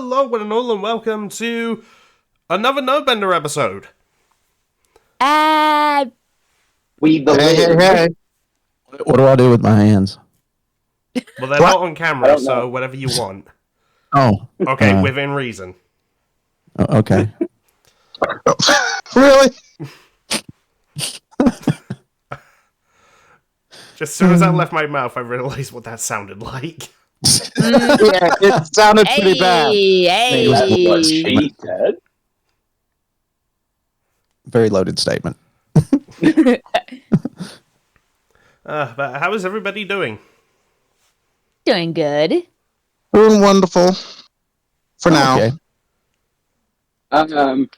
Hello and all, and welcome to another Nerdbender episode. We believe. Hey. What do I do with my hands? Well, they're not on camera, so whatever you want. Oh. Okay, within reason. Okay. Really? Just as soon as that left my mouth, I realized what that sounded like. Yeah, it sounded pretty bad. Hey. That's what she said. Very loaded statement. But how is everybody doing? Doing good. Doing wonderful. For now. Okay. The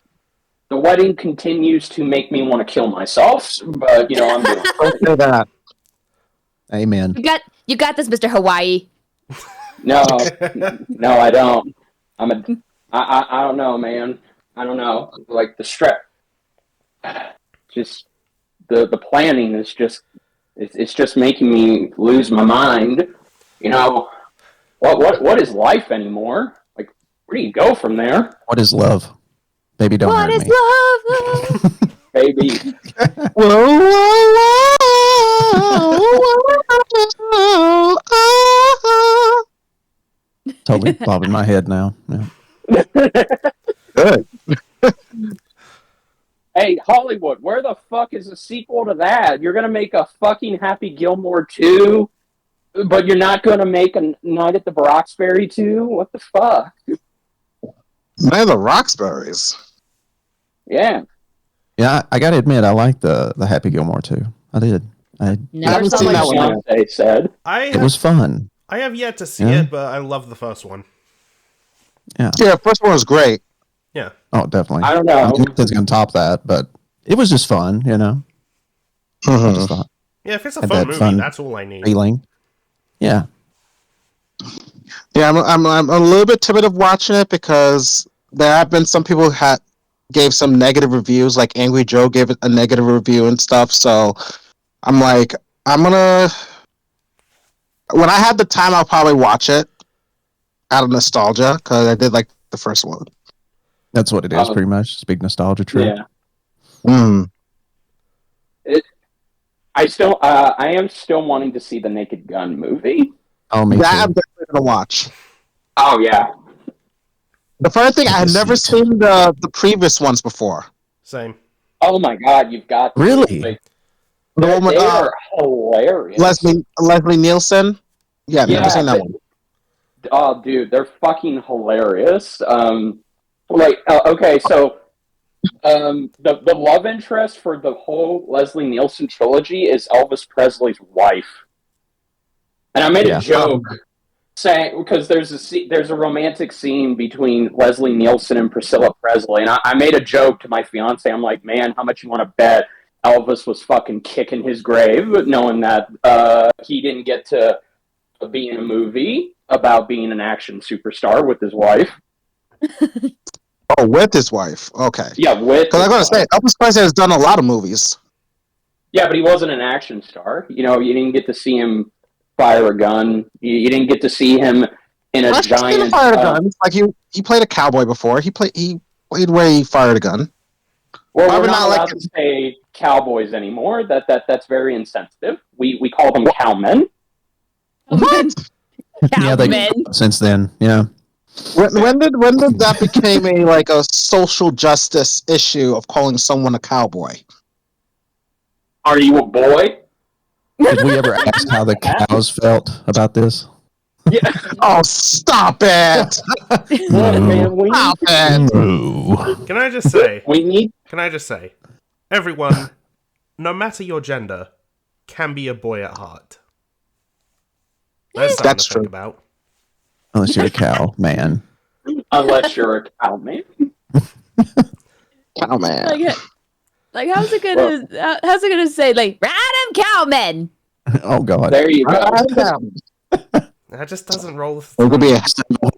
wedding continues to make me want to kill myself, but I'm doing. Don't say that. Amen. You got this, Mr. Hawaii. No, I don't. I don't know, man. I don't know. Like the stress, just the planning is it's just making me lose my mind. What is life anymore? Like, where do you go from there? What is love? Baby, don't What hurt is me. love? Baby, Totally bobbing my head now. Yeah. Good. hey, Hollywood, where the fuck is the sequel to that? You're gonna make a fucking Happy Gilmore 2, but you're not gonna make a Night at the Roxbury 2? What the fuck? Night of the Roxburies. Yeah. Yeah, I gotta admit, I like the Happy Gilmore too. I did. Never haven't saw seen my that one show. yet. They said. It was fun. I have yet to see Yeah. it, but I love the first one. Yeah. Yeah, first one was great. Yeah. Oh, definitely. I don't know. Nothing's gonna top that, but it was just fun, I Mhm. just thought Yeah, if it's a Had fun that movie, fun that's all I need. feeling. Yeah. Yeah, I'm a little bit timid of watching it because there have been some people who gave some negative reviews, like Angry Joe gave it a negative review and stuff. So I'm like, when I have the time, I'll probably watch it out of nostalgia because I did like the first one. That's what it is, pretty much. It's a big nostalgia trip. Yeah. Mm. I am still wanting to see the Naked Gun movie. Oh, me That too. I'm definitely gonna watch. Oh yeah. The funny thing, I had never seen the previous ones before. Same. Oh my god, you've got to. Really? Like, The one with they are hilarious. Leslie Nielsen. Yeah, I've never seen that one. Oh, dude, they're fucking hilarious. Okay, so the love interest for the whole Leslie Nielsen trilogy is Elvis Presley's wife, and I made a joke saying because there's a romantic scene between Leslie Nielsen and Priscilla Presley, and I made a joke to my fiance. I'm like, man, how much you want to bet Elvis was fucking kicking his grave, knowing that he didn't get to be in a movie about being an action superstar with his wife. Oh, with his wife. Okay. Yeah, with. Because I'm going to say, Elvis Presley has done a lot of movies. Yeah, but he wasn't an action star. You didn't get to see him fire a gun. You didn't get to see him in a giant. Fired a gun. Like he played a cowboy before. He played where he fired a gun. Well, Probably we're not not allowed like to say cowboys anymore. That's very insensitive. We call them cowmen. What? Yeah, Cowmen. since then, yeah. When did that became a social justice issue of calling someone a cowboy? Are you a boy? Did we ever ask how the cows felt about this? Yeah. Oh, stop it! Look, man, Stop it! No. Can I just say, we need everyone, no matter your gender, can be a boy at heart. That's something That's to think true. about. Unless you're a cow, man. unless you're a cowman. Oh man. Like how's it gonna say like random cowmen? Oh, God. There you go. That just doesn't roll with It could be a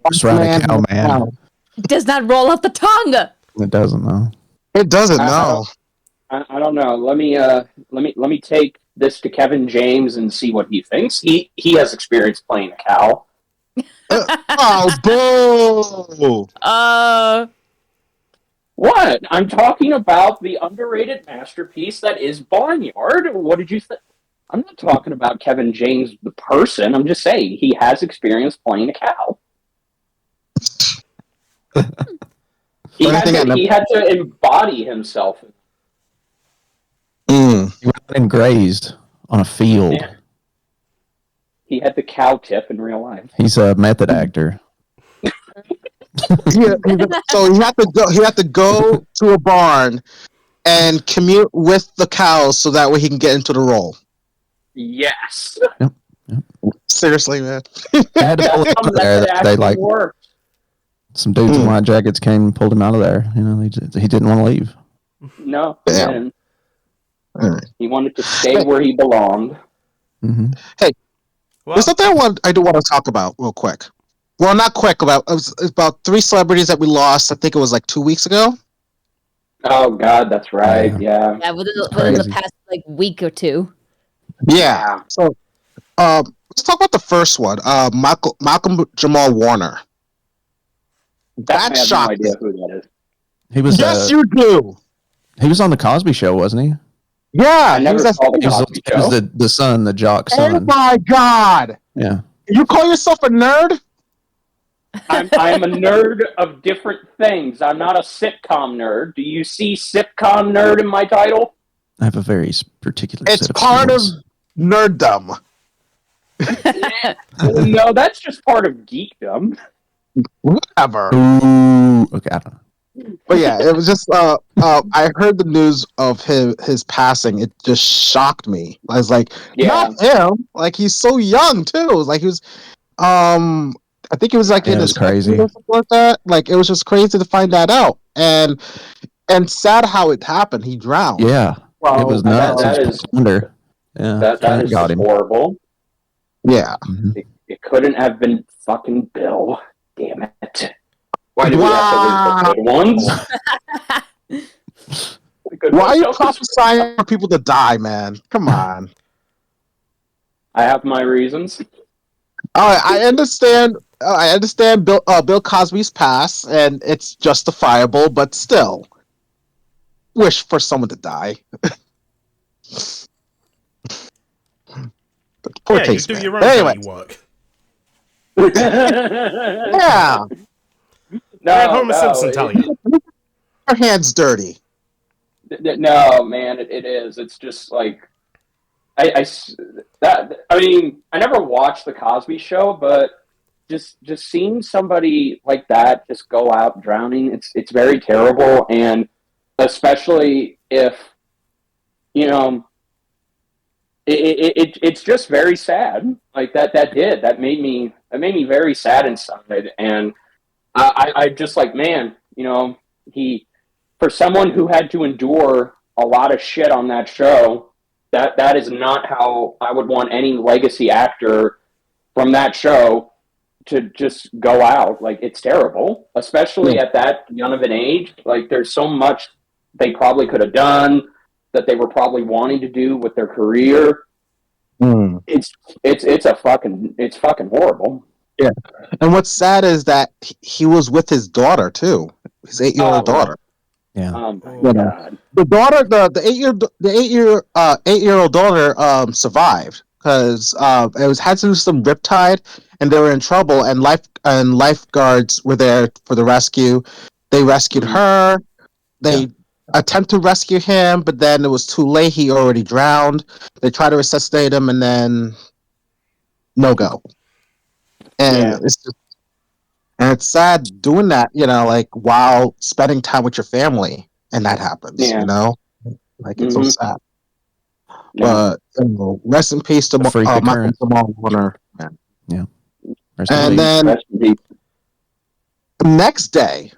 Horse ride a cow, man. It does not roll off the tongue. It doesn't, though. It doesn't. No. I don't know. Let me take this to Kevin James and see what he thinks. He has experience playing a cow. Oh, boo! What? I'm talking about the underrated masterpiece that is Barnyard. What did you think? I'm not talking about Kevin James the person. I'm just saying he has experience playing a cow. He had to embody himself. Mm. He went and grazed on a field. Yeah. He had the cow tip in real life. He's a method actor. Yeah, so he had to go. He had to go to a barn and commute with the cows so that way he can get into the role. Yes. Seriously, man. They had to pull him out of there. They like worked. some dudes in white jackets came and pulled him out of there. You know, he didn't want to leave. No, Damn. He wanted to stay where he belonged. Mm-hmm. Hey, Well, there's something I do want to talk about real quick. Well, not quick. About 3 celebrities that we lost. I think it was like 2 weeks ago. Oh God, that's right. Yeah. Yeah, within the past like week or two. Yeah. So, let's talk about the first one. Malcolm Jamal Warner. I have no idea me. who that is. He was. Yes, you do. He was on the Cosby Show, wasn't he? Yeah, I never saw the Cosby He was Show. the son, the jock son. Oh my God! Yeah. You call yourself a nerd? I'm a nerd of different things. I'm not a sitcom nerd. Do you see sitcom nerd in my title? I have a very particular It's set of part skills. of nerddom. No, that's just part of geekdom. Whatever. Ooh, okay, I don't know. But yeah, it was just I heard the news of his passing. It just shocked me. I was like, not him. Like he's so young too. It was like he was I think it was like in his crazy or something like that. Like it was just crazy to find that out. And sad how it happened. He drowned. Yeah. Well, it was nuts. that It was wonder. Yeah. That is got him. horrible. Yeah. Mm-hmm. It couldn't have been fucking Bill. Damn it. Why do we have to lose the good ones? Why are you prophesying for people to die, man? Come on. I have my reasons. I understand. I understand Bill Cosby's past, and it's justifiable, but still, wish for someone to die. Poor you taste, do man. your own Anyway, dirty work. yeah. Homer Simpson tell you. Our hands dirty. No, man, it is. It's just like I mean, I never watched the Cosby Show, but just seeing somebody like that just go out drowning, it's very terrible, and especially if it's just very sad. Like that made me very sad inside, and I just like, man, he, for someone who had to endure a lot of shit on that show, that is not how I would want any legacy actor from that show to just go out. Like, it's terrible, especially at that young of an age. Like, there's so much they probably could have done, that they were probably wanting to do with their career. It's fucking horrible. Yeah, and what's sad is that he was with his daughter too, his 8-year-old daughter. Yeah. God. The daughter, the 8-year-old daughter survived because it was had to do some riptide, and they were in trouble, and lifeguards were there for the rescue. They rescued her. They attempt to rescue him, but then it was too late. He already drowned. They tried to resuscitate him, and then no go. And it's sad doing that, like while spending time with your family, and that happens. Like it's so sad. But rest in peace to Malcolm Jamal Warner. Yeah. And then next day,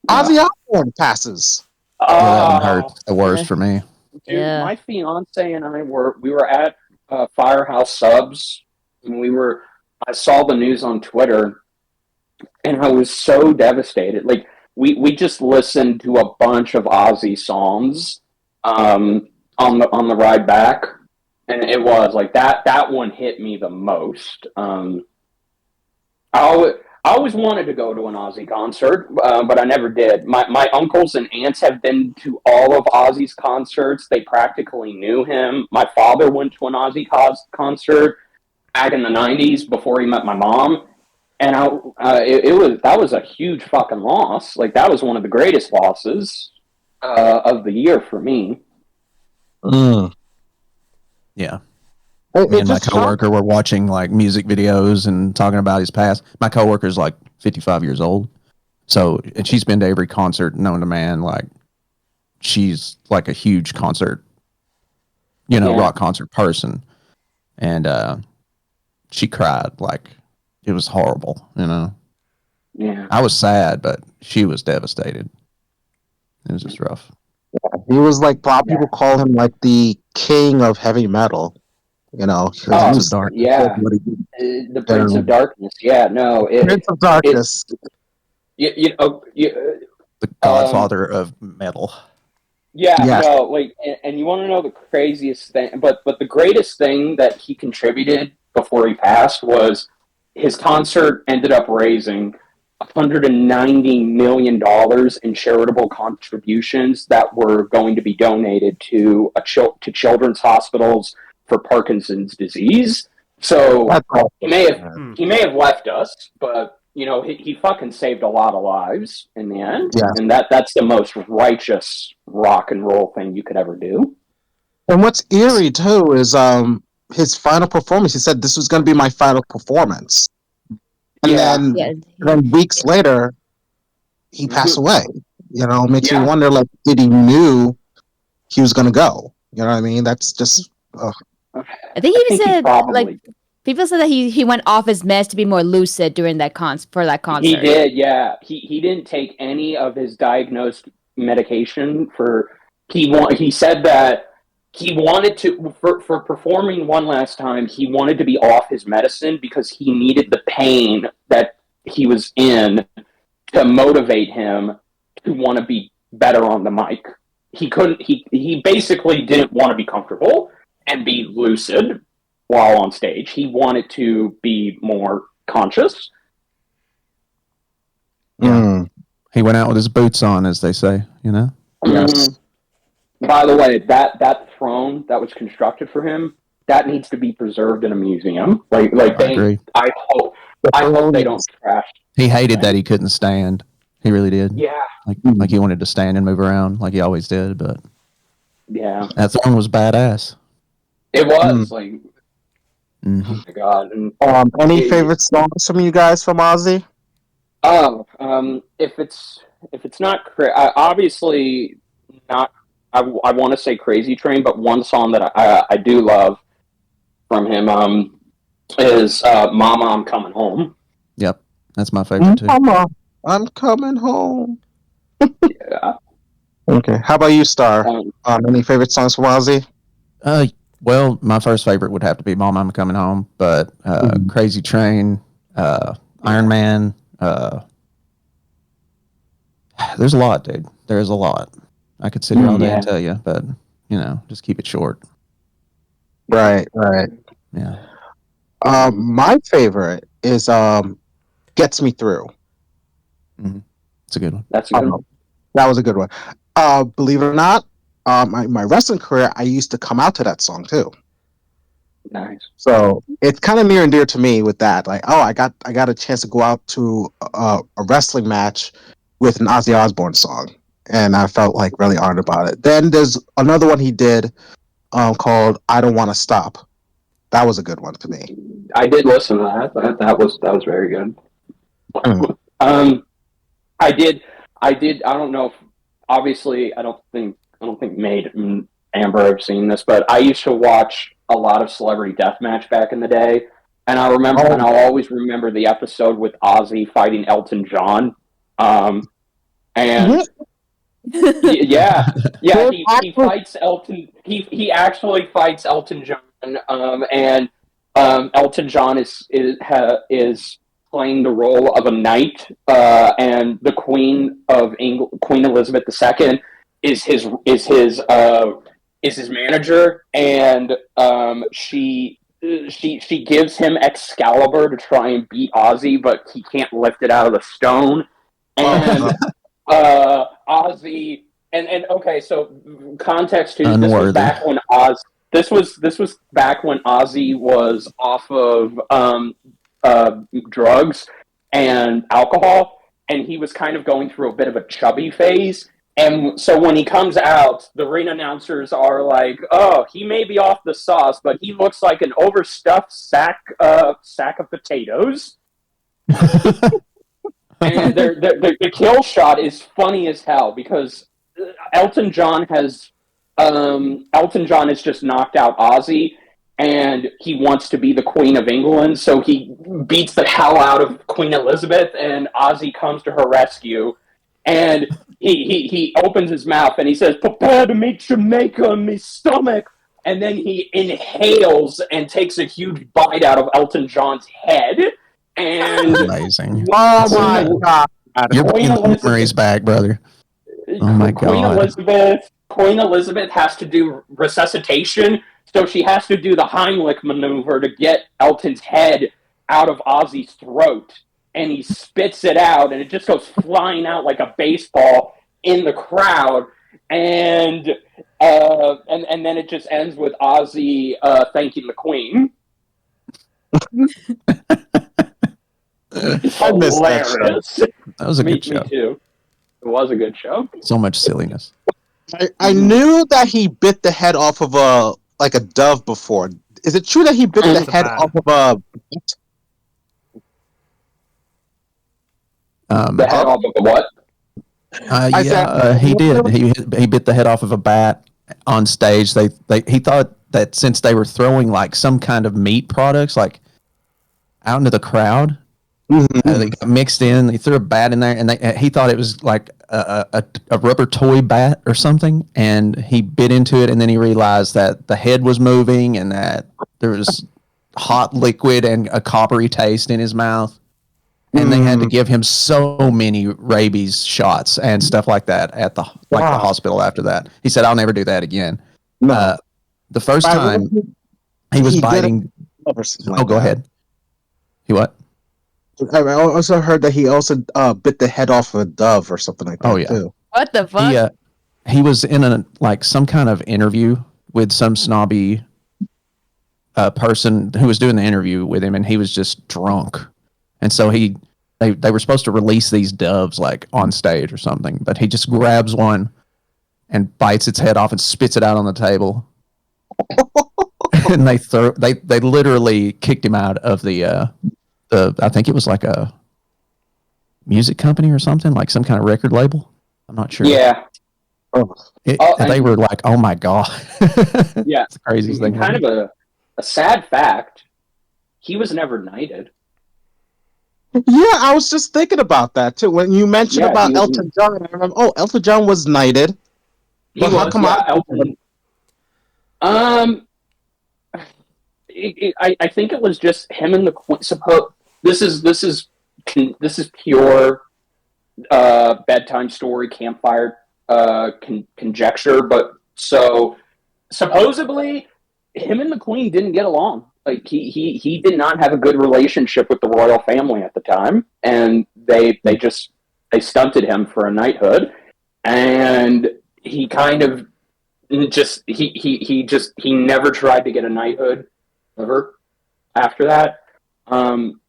Ozzy Osbourne passes. That one hurts the worst for me. Dude, my fiance and I were at Firehouse Subs, and I saw the news on Twitter, and I was so devastated. Like, we just listened to a bunch of Ozzy songs on the ride back, and it was like that one hit me the most. I always wanted to go to an Ozzy concert, but I never did. My uncles and aunts have been to all of Ozzy's concerts. They practically knew him. My father went to an Ozzy concert back in the '90s before he met my mom, and that was a huge fucking loss. Like that was one of the greatest losses of the year for me. Mm. Yeah. It Me and my just coworker were watching like music videos and talking about his past. My coworker's like 55 years old. So, and she's been to every concert known to man. Like, she's like a huge concert, rock concert person. And she cried. Like, it was horrible, Yeah. I was sad, but she was devastated. It was just rough. He was like, a lot of people call him like the king of heavy metal. 'Cause Oh, he was dark. yeah. The Prince of Darkness. Yeah, no. Prince of Darkness. The godfather of metal. Yeah, Yes. no, like, and you want to know the craziest thing, but the greatest thing that he contributed before he passed was his concert ended up raising $190 million in charitable contributions that were going to be donated to to children's hospitals for Parkinson's disease. So That's awesome. he may have left us, but he fucking saved a lot of lives in the end, Yeah. and that's the most righteous rock and roll thing you could ever do. And what's eerie too is his final performance. He said this was going to be my final performance, and Yeah. then weeks later, he passed away. Makes Yeah. me wonder, like, did he knew he was going to go? You know what I mean? That's just. I think he said probably like people said that he went off his meds to be more lucid during that for that concert. He did, yeah. He didn't take any of his diagnosed medication for. He said that he wanted to for performing one last time. He wanted to be off his medicine because he needed the pain that he was in to motivate him to want to be better on the mic. He couldn't. He basically didn't want to be comfortable and be lucid while on stage. He wanted to be more conscious. Mm. He went out with his boots on, as they say, Yes. By the way, that throne that was constructed for him, that needs to be preserved in a museum. I agree. I hope they don't trash. He hated that he couldn't stand. He really did. Yeah. Like he wanted to stand and move around like he always did, but Yeah. that throne was badass. It was like, Mm-hmm. oh my god. And any favorite songs from you guys from Ozzy? If it's not obviously not. I want to say Crazy Train, but one song that I do love from him is Mama, I'm Coming Home. Yep, that's my favorite too. Mama, I'm coming home. Yeah. Okay, how about you, Star? Any favorite songs from Ozzy? Well, my first favorite would have to be Mom, I'm Coming Home, but Crazy Train, Iron Man, there's a lot, dude. There's a lot. I could sit here all day and tell you, but, just keep it short. Right. Yeah. My favorite is Gets Me Through. Mm-hmm. It's a good one. That's a good one. That was a good one. Believe it or not, my wrestling career, I used to come out to that song too. Nice. So it's kind of near and dear to me with that. Like, I got a chance to go out to a wrestling match with an Ozzy Osbourne song, and I felt like really honored about it. Then there's another one he did called "I Don't Want to Stop." That was a good one to me. I did listen to that. That was very good. I did. I don't know if obviously I don't think Maid and Amber have seen this, but I used to watch a lot of Celebrity Deathmatch back in the day, and I remember, and I'll always remember the episode with Ozzy fighting Elton John, and yeah, he fights Elton. He actually fights Elton John, and Elton John is playing the role of a knight, and the Queen of England, Queen Elizabeth II, is his manager, and she she gives him Excalibur to try and beat Ozzy, but he can't lift it out of the stone. And Ozzy and okay, so context too. This was Unworthy. back when This was back when Ozzy was off of drugs and alcohol, and he was kind of going through a bit of a chubby phase. And so when he comes out, the ring announcers are like, "Oh, he may be off the sauce, but he looks like an overstuffed sack of potatoes." And the kill shot is funny as hell because Elton John has just knocked out Ozzy, and he wants to be the Queen of England, so he beats the hell out of Queen Elizabeth, and Ozzy comes to her rescue, and he opens his mouth and he says, "Prepare to meet Jamaica in me stomach," and then he inhales and takes a huge bite out of Elton John's head, and Amazing. Oh my god! You're bringing the Elizabeth- memories back, brother. Oh my god. Queen Elizabeth has to do resuscitation, so she has to do the Heimlich maneuver to get Elton's head out of Ozzy's throat, and he spits it out, and it just goes flying out like a baseball in the crowd, and then it just ends with Ozzy thanking the Queen. It's I missed that show. hilarious. That was a Me good show. too. It was a good show. So much silliness. I knew that he bit the head off of a dove before. Is it true that he bit the It's a head bat. off of a? The head off of the what? I said- He did. He bit the head off of a bat on stage. He thought that since they were throwing like some kind of meat products like out into the crowd, they got mixed in. He threw a bat in there, and he thought it was like a rubber toy bat or something. And he bit into it, and then he realized that the head was moving and that there was hot liquid and a coppery taste in his mouth. And they had to give him so many rabies shots and stuff like that at the the hospital after that. He said, "I'll never do that again." No. The first time he was He did biting. Go ahead. He what? I also heard that he also bit the head off of a dove or something like that. Oh, yeah. Too. What the fuck? He was in some kind of interview with some snobby person who was doing the interview with him, and he was just drunk. And so they were supposed to release these doves like on stage or something, but he just grabs one and bites its head off and spits it out on the table. And they literally kicked him out of the I think it was like a music company or something, like some kind of record label. I'm not sure. Yeah. They were like, "Oh my god." Yeah. It's the craziest thing. Kind of a sad fact. He was never knighted. Yeah, I was just thinking about that too. When you mentioned about Elton John, I remember, Elton John was knighted. But how come Elton? I think it was just him and the Queen. This is pure bedtime story, campfire conjecture. But so supposedly, him and the Queen didn't get along. Like he did not have a good relationship with the royal family at the time, and they stunted him for a knighthood, and he kind of he never tried to get a knighthood ever after that.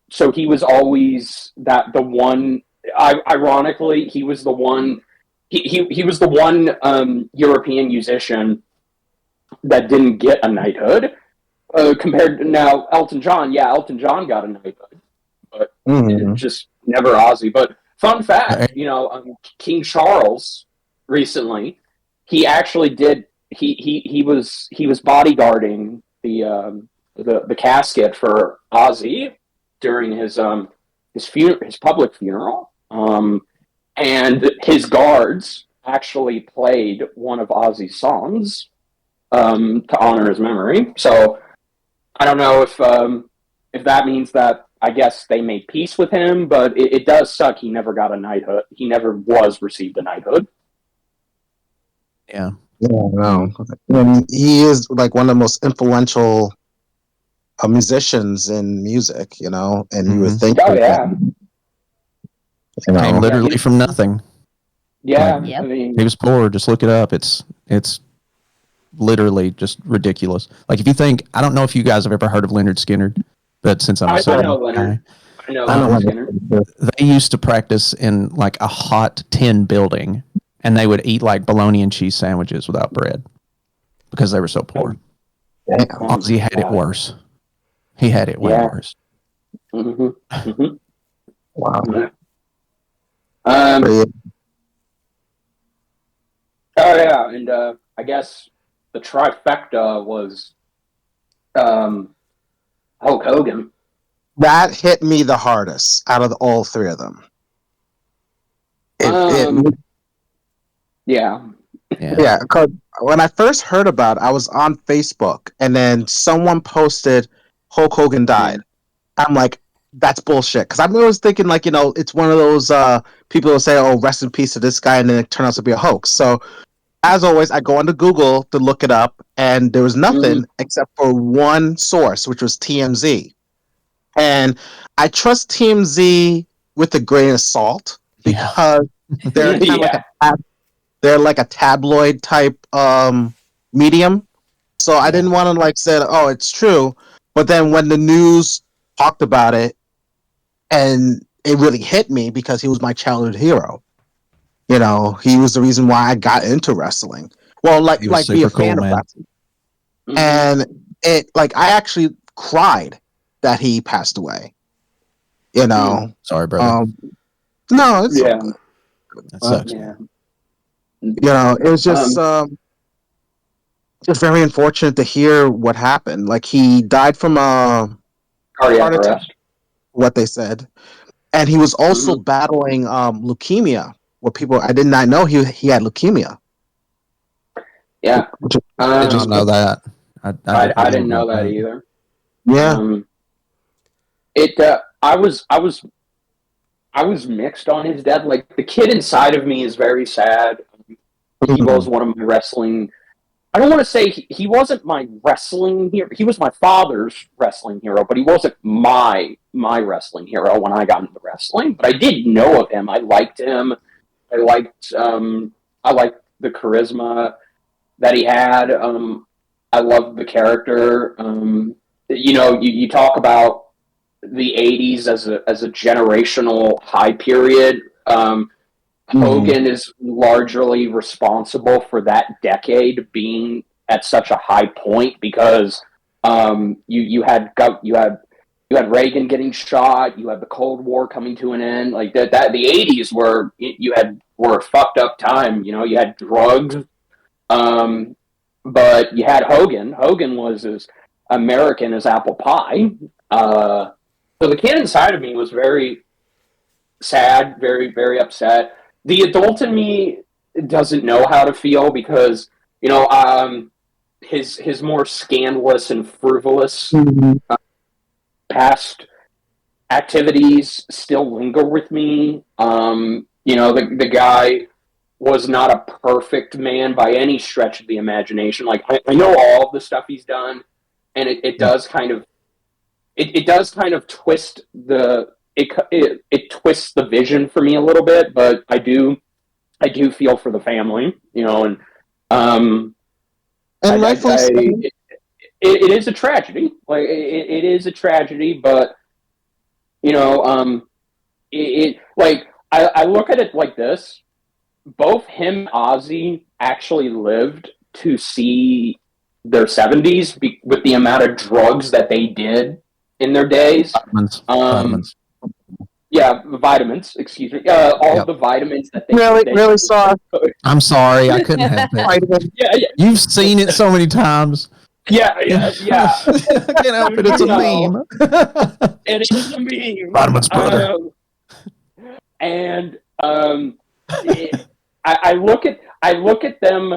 So he was always the one. Ironically, he was the one. He was the one European musician that didn't get a knighthood. Compared to now, Elton John got a knighthood, but just never Ozzy. But fun fact, King Charles recently, he actually did. He was bodyguarding the casket for Ozzy during his public funeral, and his guards actually played one of Ozzy's songs to honor his memory. So I don't know if that means that I guess they made peace with him, but it does suck. He never got a knighthood. He never received a knighthood. Yeah. Yeah, no. And he is like one of the most influential musicians in music, you know, and you would Mhm. think Oh that, yeah, you Came know, literally he- from nothing. yeah. Like, I Yep. mean, he was poor. Just look it up. It's literally just ridiculous. Like if you think, I don't know if you guys have ever heard of Leonard Skinner, but since I'm a I know certain Leonard. guy, I know I don't Leonard have Skinner. they used to practice in like a hot tin building, and they would eat like bologna and cheese sandwiches without bread because they were so poor. damn. Oh Ozzy my had it God. worse. He had it way Yeah. worse. hmm hmm Wow. Um. Yeah. Oh yeah, and I guess the trifecta was Hulk Hogan. That hit me the hardest out of all three of them. It Yeah. Yeah. Yeah, because when I first heard about it, I was on Facebook, and then someone posted Hulk Hogan died. I'm like, that's bullshit. Because I was thinking, like, you know, it's one of those people who say, "Oh, rest in peace to this guy," and then it turned out to be a hoax. So, as always, I go onto Google to look it up, and there was Mhm. nothing except for one source, which was TMZ. And I trust TMZ with a grain of salt Yeah. because they're kind of like Yeah. they're like a tabloid type medium. So I Yeah. didn't want to like say, oh, it's true. But then when the news talked about it, and it really hit me because he was my childhood hero. You know, he was the reason why I got into wrestling. Well, He was be a super cool, fan of man. wrestling. Mhm. And it like I actually cried that he passed away. You know, Sorry, brother. no, it's so Yeah. good. That But, sucks. Yeah. you know, it was just very unfortunate to hear what happened. Like he died from a Cardiac heart attack, arrest. what they said, and he was also Mhm. battling leukemia. What people I did not know he had leukemia. Yeah. Which, I did which is not know that. I definitely I didn't didn't know know that that. either. yeah. It I was mixed on his death. Like the kid inside of me is very sad. He was one of my wrestling. I don't want to say he wasn't my wrestling hero. He was my father's wrestling hero, but he wasn't my wrestling hero when I got into wrestling. But I did know of him. I liked him. I liked I liked the charisma that he had. I loved the character. You know, you talk about the '80s as a generational high period. Hogan is largely responsible for that decade being at such a high point because you had Reagan getting shot, you had the Cold War coming to an end, like that the '80s were a fucked up time. You know, you had drugs, um, but you had Hogan. Hogan was as American as apple pie. So the kid inside of me was very sad, very, very upset. The adult in me doesn't know how to feel because, you know, his more scandalous and frivolous Mhm. past activities still linger with me. You know, the guy was not a perfect man by any stretch of the imagination. Like I know all of the stuff he's done, and it does kind of it does kind of twist it twists the vision for me a little bit, but I do feel for the family, you know, and um, And rightfully so. it is a tragedy. Like it is a tragedy, but you know, like I look at it like this: both him and Ozzy actually lived to see their 70s with the amount of drugs that they did in their days. Vitamins. Um, Vitamins. yeah, vitamins. Excuse me. All Yep. the vitamins that Really saw I'm sorry. I couldn't help it. Vitamin. yeah, You've seen it so many times. yeah. I can't help it. It's a No. meme. It is a meme. Vitamins, brother. And I look at them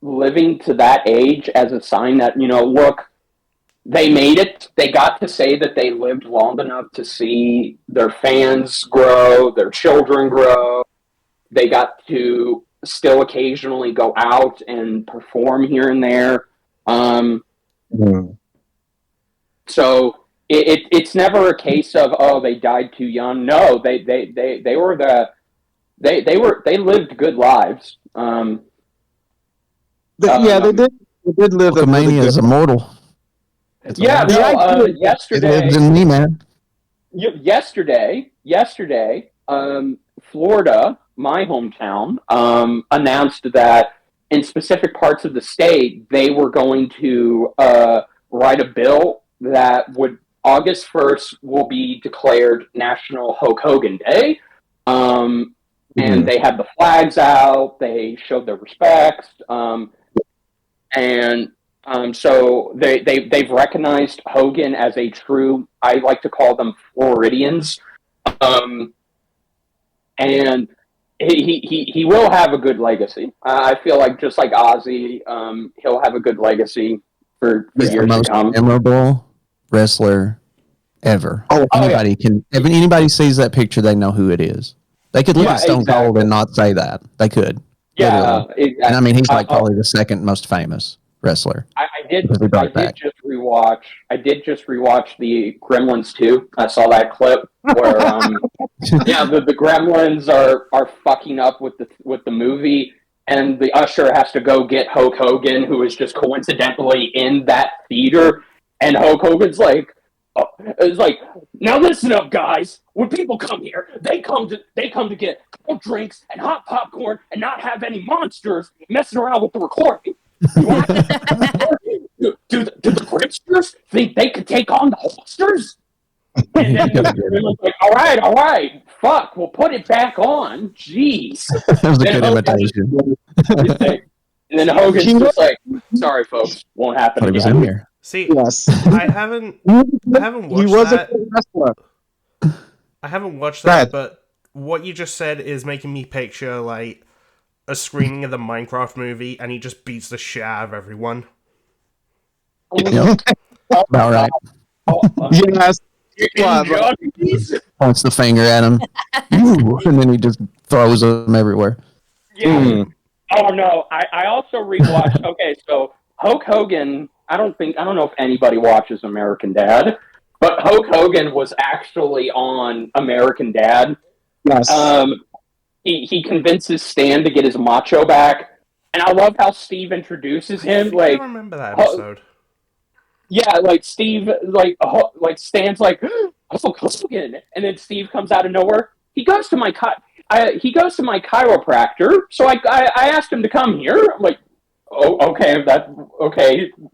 living to that age as a sign that, you know, look, they made it. They got to say that they lived long enough to see their fans grow, their children grow. They got to still occasionally go out and perform here and there. Um, Mhm. So it's never a case of, oh, they died too young. No, they lived good lives. Yeah, they did. They did live a really Hulkamania good. is immortal. It's Yeah, immortal. no. Yeah, It lives Yesterday, in me, man. yesterday, Florida, my hometown, announced that in specific parts of the state they were going to write a bill that would August 1st will be declared National Hulk Hogan Day. And they had the flags out. They showed their respects, and so they've recognized Hogan as a true. I like to call them Floridians, and he will have a good legacy. I feel like just like Ozzy, he'll have a good legacy for He's the years to most come. memorable wrestler ever. Oh, Anybody can. If anybody sees that picture, they know who it is. They could look Yeah, at Stone Cold exactly. and not say that. They could. Yeah, Literally. exactly. And I mean, he's like probably the second most famous wrestler. I did. Because they brought I it back. did just rewatch. I did just rewatch the Gremlins 2. I saw that clip where, yeah, the Gremlins are fucking up with the movie, and the usher has to go get Hulk Hogan, who is just coincidentally in that theater, and Hulk Hogan's like, it's like, now listen up, guys. When people come here, they come to get cold drinks and hot popcorn and not have any monsters messing around with the recording. Do the Grinchsters think they could take on the Hulksters? And then everyone's like, all right, fuck, we'll put it back on. Jeez. That was a Then good Hogan- imitation. And then Hogan's just like, sorry, folks, won't happen Thought he was in again. here. See, yes. I haven't He watched was that. a good wrestler. I haven't watched Go that, ahead. but what you just said is making me picture like a screening of the Minecraft movie, and he just beats the shit out of everyone. Yep. About right. Yes. Points the finger at him. Ooh, and then he just throws them everywhere. Yeah. Oh no! I also rewatched. Okay, so Hulk Hogan. I don't know if anybody watches American Dad, but Hulk Hogan was actually on American Dad. Yes. He convinces Stan to get his macho back, and I love how Steve introduces him. I Like, remember that episode. yeah, like Steve, like Stan's like Hulk Hogan, and then Steve comes out of nowhere. He goes to my chiropractor, so I asked him to come here. I'm like, oh, okay,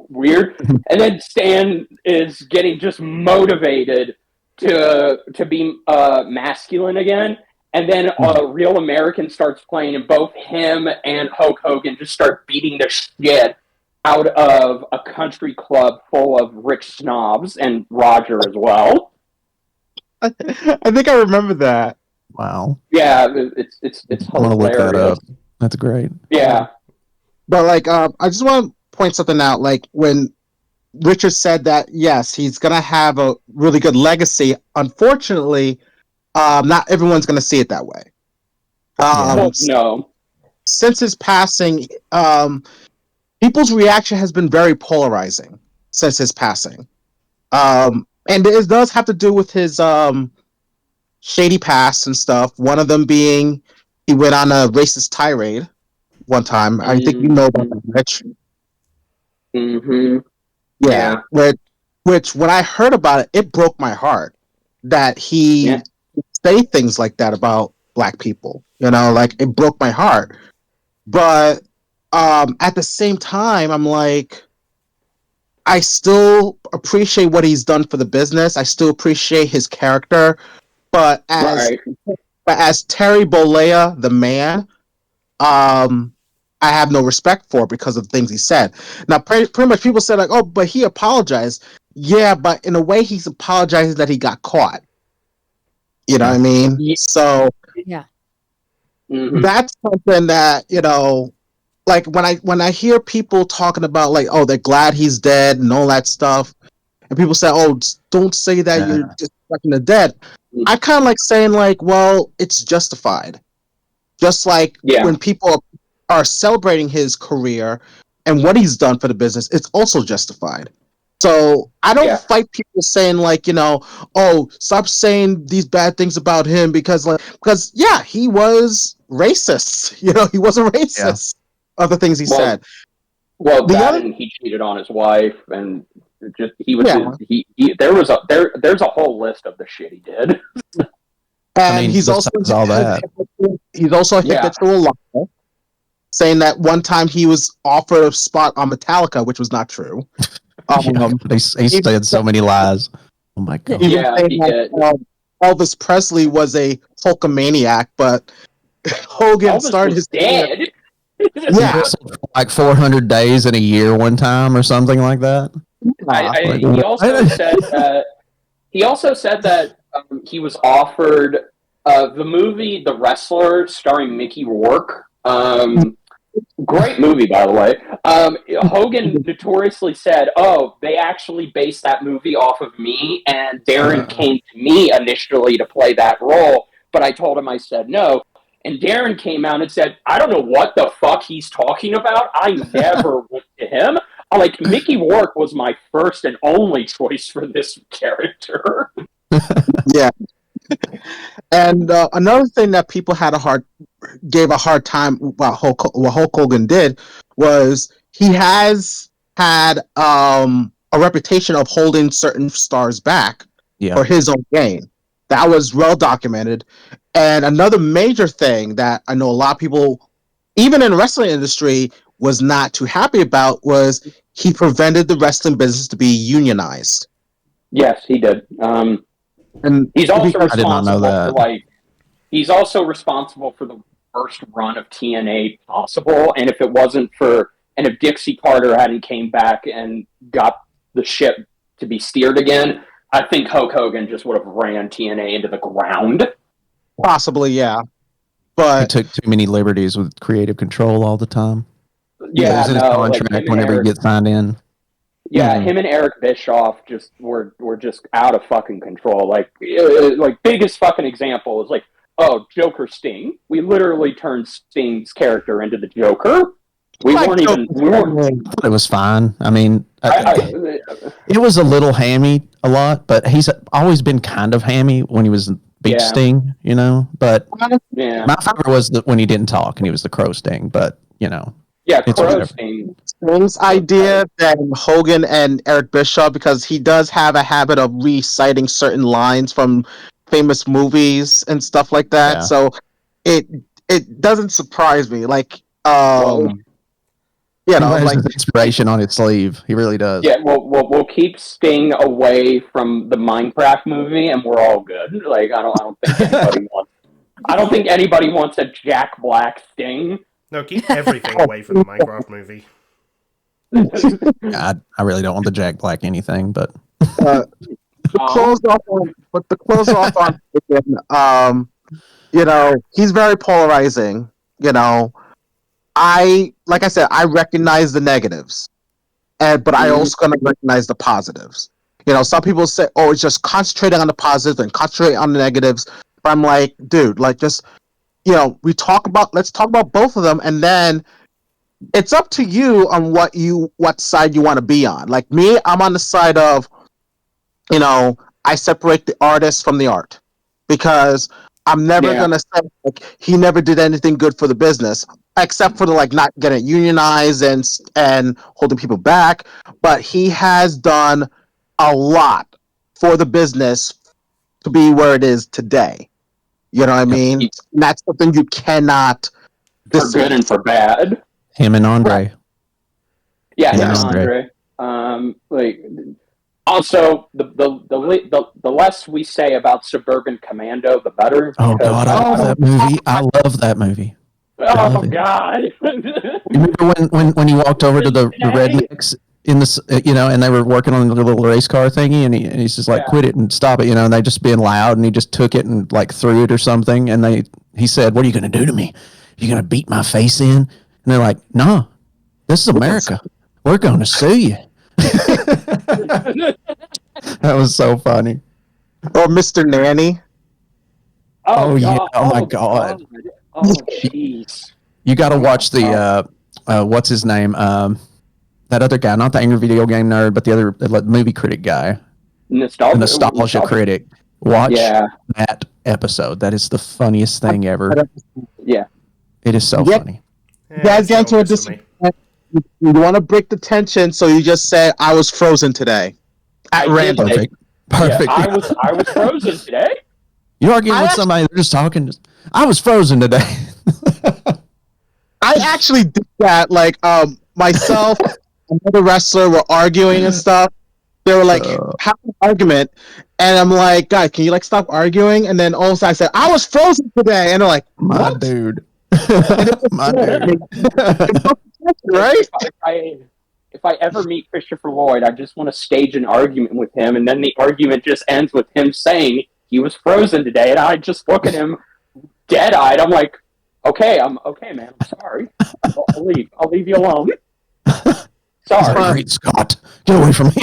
weird. And then Stan is getting just motivated to be masculine again. And then Real American starts playing, and both him and Hulk Hogan just start beating the shit out of a country club full of rich snobs, and Roger as well. I think I remember that. Wow. Yeah, it's I'm gonna look that hilarious. up. That's great. Yeah. But like, I just want to point something out. Like when Richard said that, yes, he's gonna have a really good legacy. Unfortunately, not everyone's gonna see it that way. No. Since his passing, people's reaction has been very polarizing since his passing. And it does have to do with his shady past and stuff. One of them being he went on a racist tirade one time. I think you know about that, Rich. Mm-hmm. Yeah. Which when I heard about it, it broke my heart that he say things like that about black people. You know, like it broke my heart. But at the same time, I'm like, I still appreciate what he's done for the business. I still appreciate his character. But as Terry Bollea, the man, I have no respect for because of things he said. Now, pretty much people said like, "Oh, but he apologized." Yeah, but in a way, he's apologizing that he got caught. You know what I mean? Yeah. So Yeah. that's something that like when I hear people talking about like, oh, they're glad he's dead and all that stuff, and people say, oh, don't say that you're just fucking the dead. I kind of like saying like, well, it's justified. Just like when people are celebrating his career and what he's done for the business, it's also justified. So I don't Yeah. fight people saying like, oh, stop saying these bad things about him because yeah, he was racist. He was a racist. Other things he Well, said. Well, The that other, and he cheated on his wife, and just yeah, there's a whole list of the shit he did. and he's also besides all that, a Yeah. habitual liar, saying that one time he was offered a spot on Metallica, which was not true. yeah, he said so many lies. Oh my god! Even Yeah, saying he that did. Elvis Presley was a Hulkamaniac, but Hogan Elvis started was his career. dead. He Yeah, wrestled for like 400 days in a year one time or something like that. Like, He what? also said that he was offered the movie The Wrestler starring Mickey Rourke. Great movie, by the way. Hogan notoriously said, "Oh, they actually based that movie off of me, and Darren came to me initially to play that role, but I told him I said no." And Darren came out and said, "I don't know what the fuck he's talking about. I never went to him. Like, Mickey Rourke was my first and only choice for this character." yeah. And another thing that people gave a hard time about what Hulk Hogan did was he has had a reputation of holding certain stars back Yeah, for his own gain. That was well documented. And another major thing that I know a lot of people, even in the wrestling industry, was not too happy about was he prevented the wrestling business to be unionized. Yes, he did. And He's also because I did not know responsible for that. he's also responsible for the worst run of TNA possible. And if Dixie Carter hadn't came back and got the ship to be steered again, I think Hulk Hogan just would have ran TNA into the ground. possibly, yeah. He But took too many liberties with creative control all the time. Yeah, Losing his no, like contract whenever he gets signed in. him and Eric Bischoff just were just out of fucking control. Like biggest fucking example is like, oh, Joker Sting. We literally turned Sting's character into the Joker. We weren't. I thought it was fine. I mean, it was a little hammy a lot, but he's always been kind of hammy when he was Beach Sting, But Yeah, my favorite was when he didn't talk and he was the Crow Sting. But yeah, it's Crow whatever. Sting. Sting's idea than Hogan and Eric Bischoff because he does have a habit of reciting certain lines from famous movies and stuff like that. Yeah. So it doesn't surprise me. Like He wears his inspiration on his sleeve. He really does. Yeah, we'll keep Sting away from the Minecraft movie, and we're all good. Like I don't think anybody wants. I don't think anybody wants a Jack Black Sting. No, keep everything away from the Minecraft movie. I really don't want the Jack Black anything, but to close off on he's very polarizing. Like I said, I recognize the negatives, but I also gonna recognize the positives. Some people say, "Oh, it's just concentrating on the positives and concentrating on the negatives." But I'm like, dude, like just let's talk about both of them, and then it's up to you on what side you want to be on. Like me, I'm on the side of, I separate the artist from the art because I'm never gonna say like he never did anything good for the business except for the not getting unionized and holding people back. But he has done a lot for the business to be where it is today. You know what I mean? And that's something you cannot for good and for bad. Him and Andre. Yeah, him and Andre. Also, the less we say about Suburban Commando, the better. Oh God, I love that movie. I love that movie. Oh God! Remember when he walked over to the rednecks in the and they were working on the little race car thingy, and he's just like, quit it and stop it, and they just being loud, and he just took it and threw it or something, and he said, "What are you going to do to me? You're going to beat my face in?" And they're like, "No, this is America. We're going to sue you." That was so funny. Or Mr. Nanny. Oh yeah! Oh my God! Oh jeez! You got to watch the what's his name? that other guy, not the angry video game nerd, but the other movie critic guy, Nostalgia, the nostalgia critic. Watch Yeah. that episode. That is the funniest thing ever. Yeah. It is so Yeah. funny. You guys it's get into a hit or miss for me. You want to break the tension, so you just say, "I was frozen today," at I did random. say- Perfect. Yeah, I was frozen today. You're arguing with somebody, they're just talking. I was frozen today. I actually did that. Like, myself, another wrestler were arguing and stuff. They were like, have an argument, and I'm like, "God, can you like stop arguing?" And then all of a sudden I said, "I was frozen today," and they're like, My "What?" dude. My dude. Right? If I ever meet Christopher Lloyd, I just want to stage an argument with him, and then the argument just ends with him saying he was frozen today, and I just look at him dead-eyed. I'm like, okay, man. I'm sorry. I'll leave. I'll leave you alone. Sorry. Great Scott. Get away from me.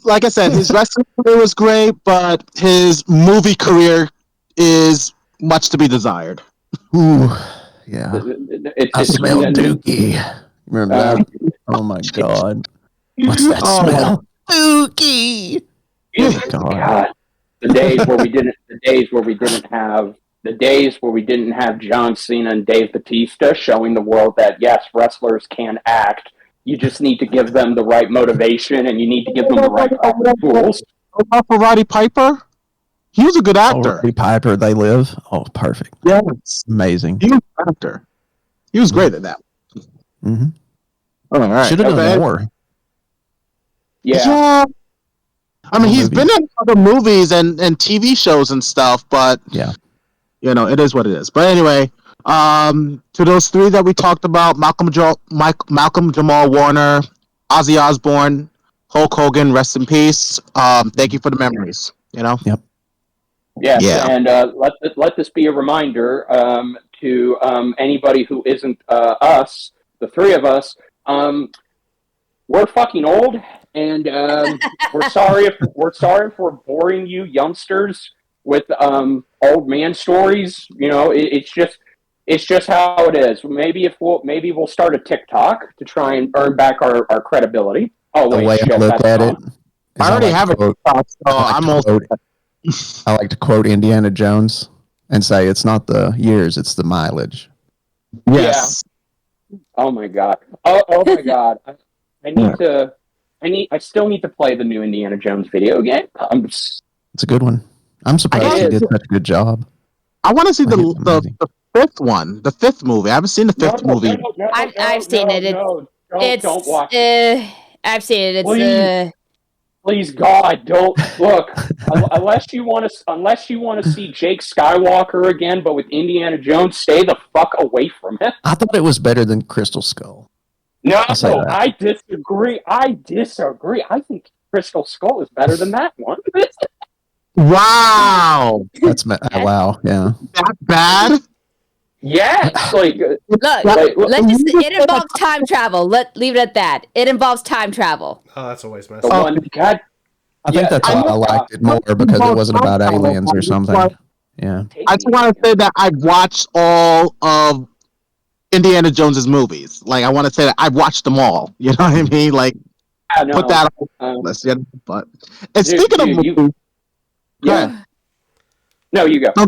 Like I said, his wrestling career was great, but his movie career is much to be desired. Ooh, yeah. It's I smell dookie. Remember that? Oh my god. What's that smell? Dookie. Oh, God. The days where we didn't have John Cena and Dave Bautista showing the world that yes, wrestlers can act. You just need to give them the right motivation, and you need to give them the right tools. For Roddy Piper, he was a good actor. Roddy Piper, They Live. Oh, perfect. Yes, Amazing. he was an actor. He was great at that. Mm-hmm. All right, Should have done more. Yeah. I mean, he's been in other movies and TV shows and stuff, but yeah, it is what it is. But anyway, to those three that we talked about, Malcolm Jamal Warner, Ozzy Osbourne, Hulk Hogan, rest in peace. Thank you for the memories. Yes, Yeah. and let this be a reminder to anybody who isn't us, the three of us. We're fucking old, and we're sorry if we're boring you youngsters with old man stories. You know, it's just how it is. Maybe we'll start a TikTok to try and earn back our credibility. Oh the wait, way shit, I look at it, I already have a TikTok, so I'm also. I like to quote Indiana Jones and say it's not the years, it's the mileage. Yes. Yeah. Oh my god. Oh my god. I still need to play the new Indiana Jones video game. It's a good one. I'm surprised he did such a good job. I want to see the fifth one, the fifth movie. I haven't seen the fifth movie. I've seen it. Don't watch it. I've seen it. Please, God, don't look. unless you want to see Jake Skywalker again, but with Indiana Jones, stay the fuck away from it. I thought it was better than Crystal Skull. No, I disagree. I think Crystal Skull is better than that one. Wow, that's wow. Yeah, that bad. Yes, like look. Let's just. It involves time travel. Leave it at that. It involves time travel. Oh, that's always messed the up. one. God, I think that's why I liked it more because it wasn't about aliens or something. Yeah, I just want to say that I've watched all of Indiana Jones's movies. Like, I want to say that I've watched them all. You know what I mean? Like, put that on the list. Yeah, but and speaking of movies, yeah. No, you go. No,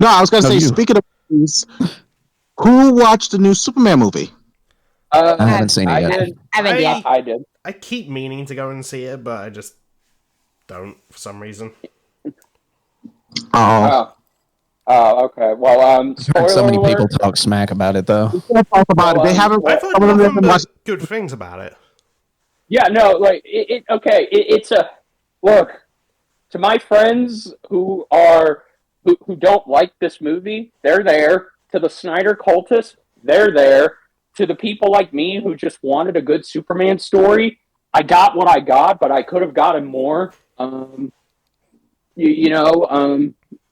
I was going to say, speaking of movies, who watched the new Superman movie? I haven't seen it yet. I haven't yet. I did. I keep meaning to go and see it, but I just don't for some reason. Oh, okay. Well, spoiler so many alert. people talk smack about it, though. talk about it. They haven't. I've heard Some of them haven't watched. good things about it. Yeah, no, like it's a look to my friends who don't like this movie. They're there. To the Snyder cultists, they're there. To the people like me who just wanted a good Superman story, I got what I got, but I could have gotten more. And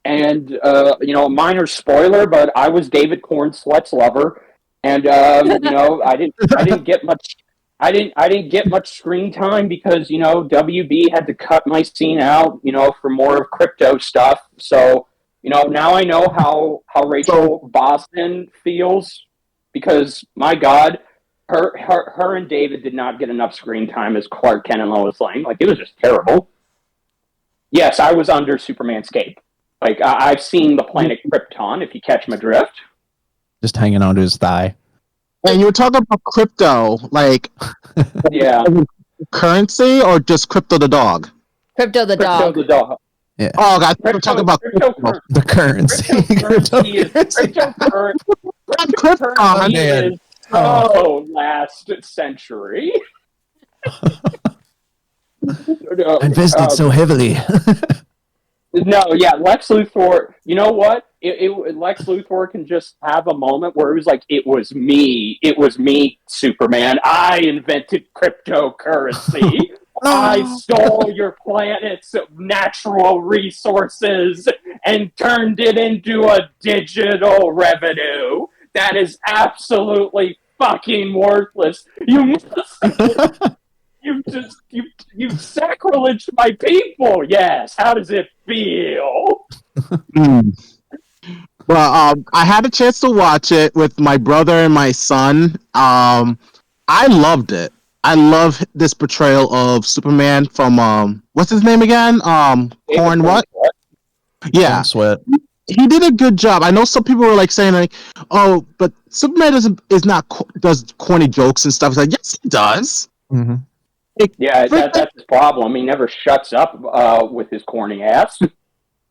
a minor spoiler, but I was David Cornsweat's lover, and I didn't get much. I didn't get much screen time because WB had to cut my scene out, for more of crypto stuff. So now I know how Rachel Boston feels because my God, her and David did not get enough screen time as Clark Kent and Lois Lane. Like, it was just terrible. Yes, I was under Superman's cape. Like, I've seen the planet Krypton, if you catch my drift. Just hanging onto his thigh. And you were talking about crypto, like Yeah. currency or just crypto the dog? Crypto the dog. The dog. Yeah. Oh, God, we're talking about crypto. The currency. Cryptocurrency Krypton. is so last century. I invested so heavily. No, yeah, Lex Luthor. You know what? Lex Luthor can just have a moment where it was like, "It was me, Superman. I invented cryptocurrency. I stole your planet's natural resources and turned it into a digital revenue that is absolutely fucking worthless. You've sacrileged my people. Yes. How does it feel? Well, I had a chance to watch it with my brother and my son. I loved it. I love this portrayal of Superman from what's his name again? Corn what? Yeah, Don't sweat. he did a good job. I know some people were like saying like, "Oh, but Superman does corny jokes and stuff." It's like, yes, he does. Mm-hmm. Yeah, that's his problem. He never shuts up with his corny ass.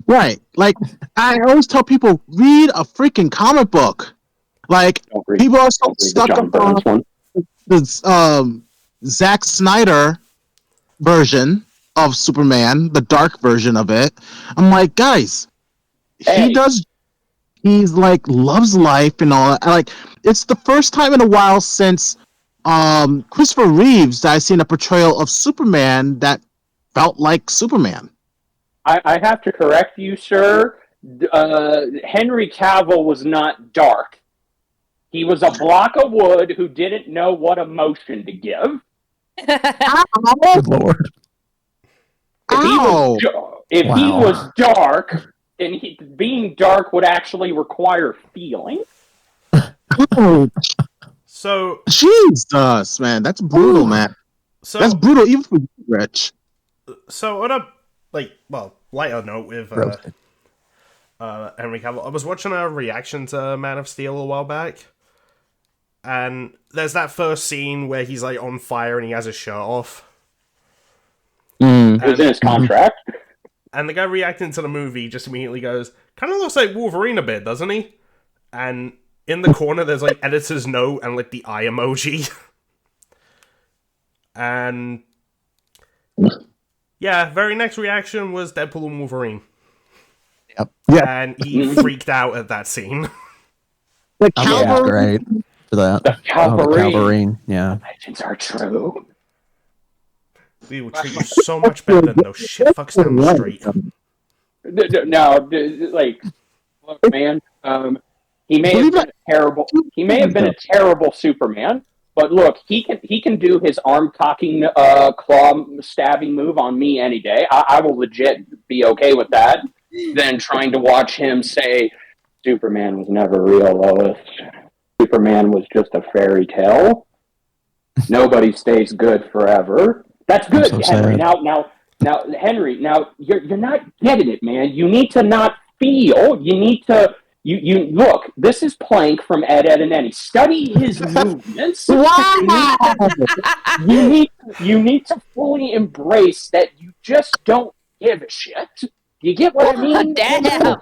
Right. Like, I always tell people, read a freaking comic book. Like, people are so stuck on this Zack Snyder version of Superman, the dark version of it. I'm like, guys, he's like, loves life and all that. Like, it's the first time in a while since Christopher Reeves that I've seen a portrayal of Superman that felt like Superman. I have to correct you, sir. Henry Cavill was not dark. He was a block of wood who didn't know what emotion to give. Good Lord. If he was dark, then being dark would actually require feeling. So, Jesus, man, that's brutal, man. So that's brutal, even for you, Rich. So on a lighter note with Henry Cavill, I was watching a reaction to Man of Steel a while back, and there's that first scene where he's like on fire and he has his shirt off. It was in his contract. And the guy reacting to the movie just immediately goes, "Kind of looks like Wolverine a bit, doesn't he?" And in the corner, there's like editor's note and like the eye emoji. And yeah, very next reaction was Deadpool and Wolverine. Yep. Yeah. And he freaked out at that scene. The Yeah, great for that. The Calverine. Yeah. Legends are true. They will treat you so much better than those shit fucks down the street. No, like, look, man. He may have been a terrible. He may have been a terrible Superman, but look, he can do his arm cocking, claw stabbing move on me any day. I will legit be okay with that. Than trying to watch him say, "Superman was never real, Lois. Superman was just a fairy tale. Nobody stays good forever." That's good, so Henry. sad. Now, Henry. Now you're not getting it, man. You need to not feel. You need to. You look. This is Plank from Ed, Ed, and Eddie. Study his movements. Wow! You need to fully embrace that. You just don't give a shit. You get what I mean? Damn.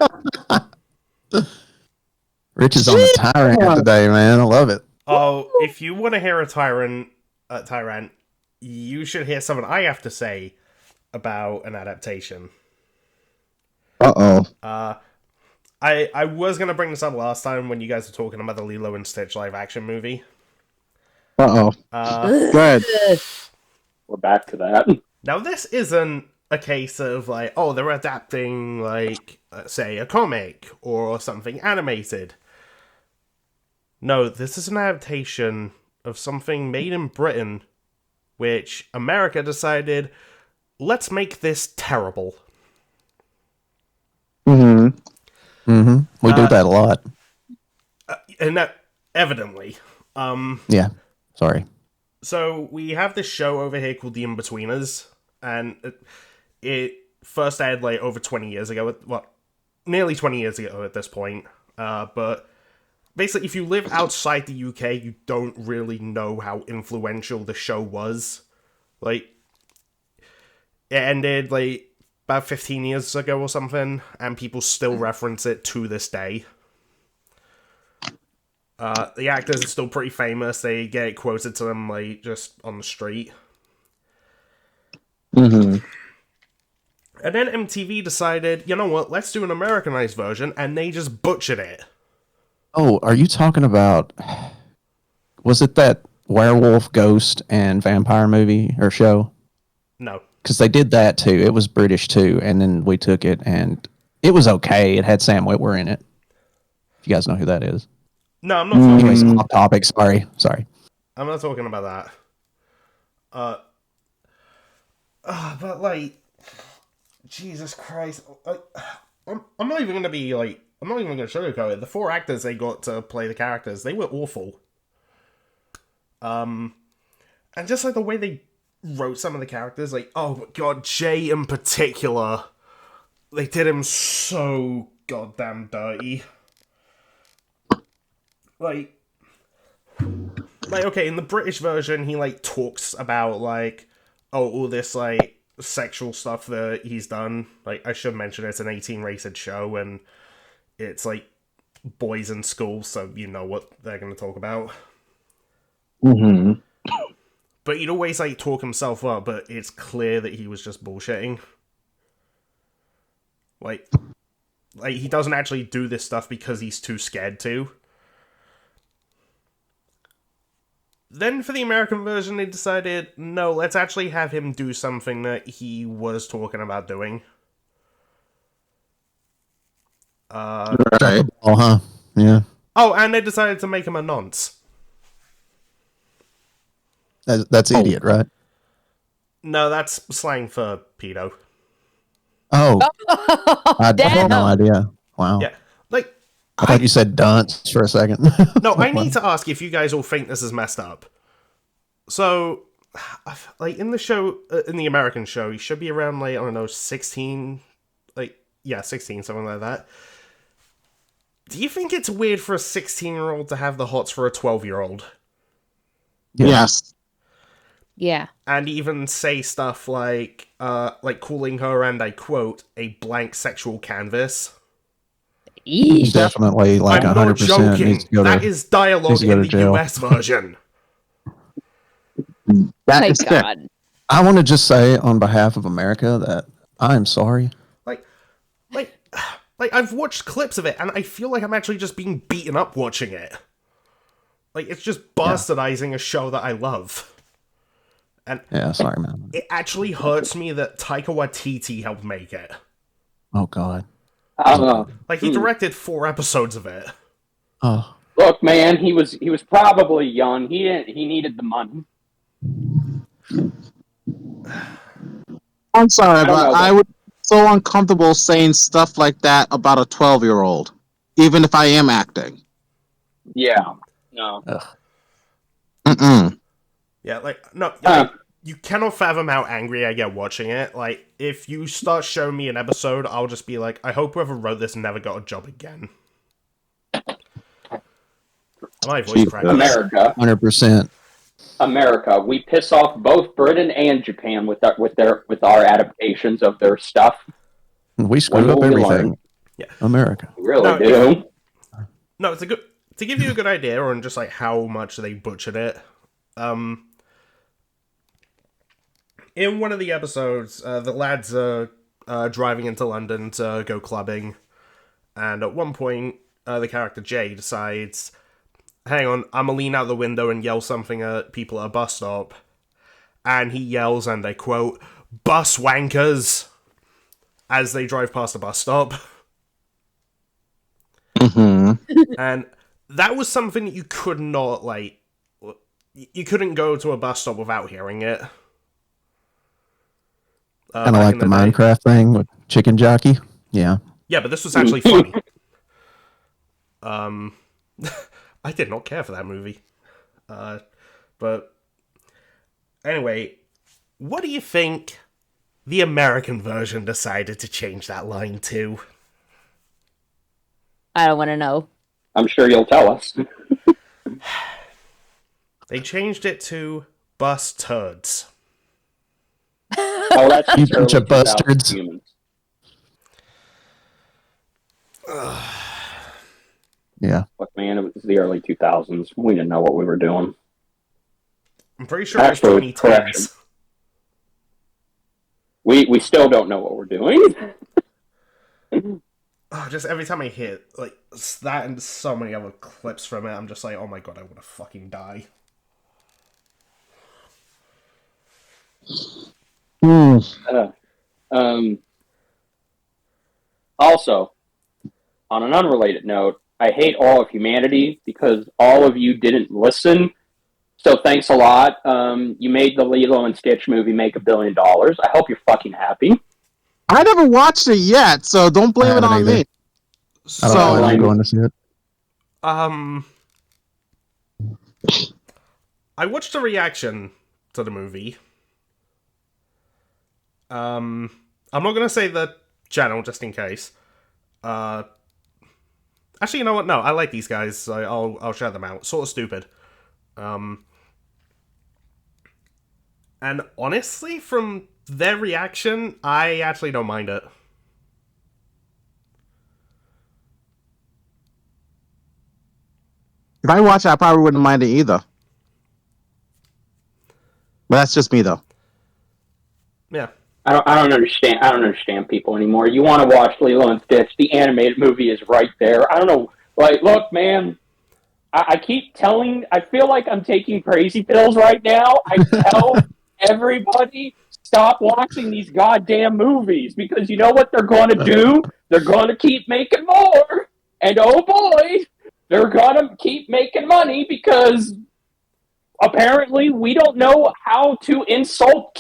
Rich is on the tyrant today, man. I love it. Oh, if you want to hear a tyrant, you should hear something I have to say about an adaptation. Uh-oh. I was going to bring this up last time when you guys were talking about the Lilo and Stitch live-action movie. Uh-oh. Go ahead. We're back to that. Now, this isn't a case of, like, oh, they're adapting, like, say, a comic or something animated. No, this is an adaptation of something made in Britain, which America decided, let's make this terrible. We do that a lot. And Evidently. Yeah. Sorry. So we have this show over here called The In-Betweeners, and it first aired like over 20 years ago. Well, nearly 20 years ago at this point. But basically, if you live outside the UK, you don't really know how influential the show was. Like, it ended like about 15 years ago or something, and people still reference it to this day. The actors are still pretty famous. They get quoted to them like just on the street. Mm-hmm. And then MTV decided, you know what, let's do an Americanized version, and they just butchered it. Oh, are you talking about? Was it that werewolf, ghost, and vampire movie or show? No. Because they did that too. It was British too, and then we took it, and it was okay. It had Sam Witwer in it. If you guys know who that is. No, I'm not talking Anyways, Mm. off topic. Sorry. I'm not talking about that. But like, Jesus Christ, I'm not even gonna be like, I'm not even gonna sugarcoat it. The 4 actors they got to play the characters, they were awful. And just like the way they wrote some of the characters, like, oh my god, Jay in particular, they did him so goddamn dirty. Like, okay, in the British version, he like talks about like, oh, all this like sexual stuff that he's done. Like, I should mention it's an 18 rated show, and it's like boys in school, so you know what they're going to talk about. Mm-hmm. But he'd always like talk himself up, but it's clear that he was just bullshitting. Like he doesn't actually do this stuff because he's too scared to. Then for the American version, they decided, no, let's actually have him do something that he was talking about doing. Right. Oh, huh? Yeah. Oh, and they decided to make him a nonce. That's idiot, right? No, that's slang for pedo. Oh, I Damn. had no idea. Wow. Yeah, like, I thought you said dunce for a second. no, I need to ask if you guys all think this is messed up. So, like, in the show, in the American show, he should be around, like, I don't know, 16, like, yeah, 16, something like that. Do you think it's weird for a 16-year-old to have the hots for a 12-year-old? Yeah. Yes. Yeah. And even say stuff like calling her, and I quote, a blank sexual canvas? Yeesh. Definitely, like I'm not 100% joking. needs to go That to. is dialogue needs to go in to the jail. US version. That My is sick. God. I want to just say on behalf of America that I am sorry. Like I've watched clips of it, and I feel like I'm actually just being beaten up watching it. Like, it's just bastardizing a show that I love. And Yeah, sorry, man. it actually hurts me that Taika Waititi helped make it. Oh God. Like, he directed 4 episodes of it. Oh, Look, man, he was probably young. He needed the money. I'm sorry, I don't but know, I would be so uncomfortable saying stuff like that about a 12-year-old, even if I am acting. Yeah. No. Mm-mm. Yeah, like, no, like, you cannot fathom how angry I get watching it. Like, if you start showing me an episode, I'll just be like, I hope whoever wrote this never got a job again. My voice Jesus. cracked. America. 100%. America. We piss off both Britain and Japan with our adaptations of their stuff. We screw When up will we everything. learn? Yeah. America. We really No, do. No, it's a good to give you a good idea on just like how much they butchered it. In one of the episodes, the lads are driving into London to go clubbing, and at one point, the character Jay decides, "Hang on, I'm gonna lean out the window and yell something at people at a bus stop," and he yells, and I quote, "Bus wankers," as they drive past the bus stop. Mm-hmm. And that was something that you could not, like, you couldn't go to a bus stop without hearing it. Kind of back like in the day. Minecraft thing with Chicken Jockey. Yeah. Yeah, but this was actually funny. I did not care for that movie. But anyway, what do you think the American version decided to change that line to? I don't want to know. I'm sure you'll tell us. They changed it to bus turds. Oh, that's You just bunch early of 2000s bastards. humans. Yeah. Look, man, it was the early 2000s. We didn't know what we were doing. I'm pretty sure it was Actually, 2010s. We still don't know what we're doing. Oh, just every time I hear like that and so many other clips from it, I'm just like, oh my god, I want to fucking die. Also, on an unrelated note, I hate all of humanity because all of you didn't listen. So thanks a lot. You made the Lilo and Stitch movie make $1 billion. I hope you're fucking happy. I never watched it yet, so don't blame it haven't on either. me. I don't So- plan on going to see it. I watched a reaction to the movie. I'm not gonna say the channel just in case. Actually, you know what? No, I like these guys, so I'll shout them out. Sort of stupid. And honestly, from their reaction, I actually don't mind it. If I watch it, I probably wouldn't mind it either. But that's just me, though. Yeah. I don't understand. I don't understand people anymore. You want to watch Lilo and Stitch? The animated movie is right there. I don't know. Like, look, man. I keep telling. I feel like I'm taking crazy pills right now. I tell everybody stop watching these goddamn movies because you know what they're going to do? They're going to keep making more, and oh boy, they're going to keep making money because apparently we don't know how to insult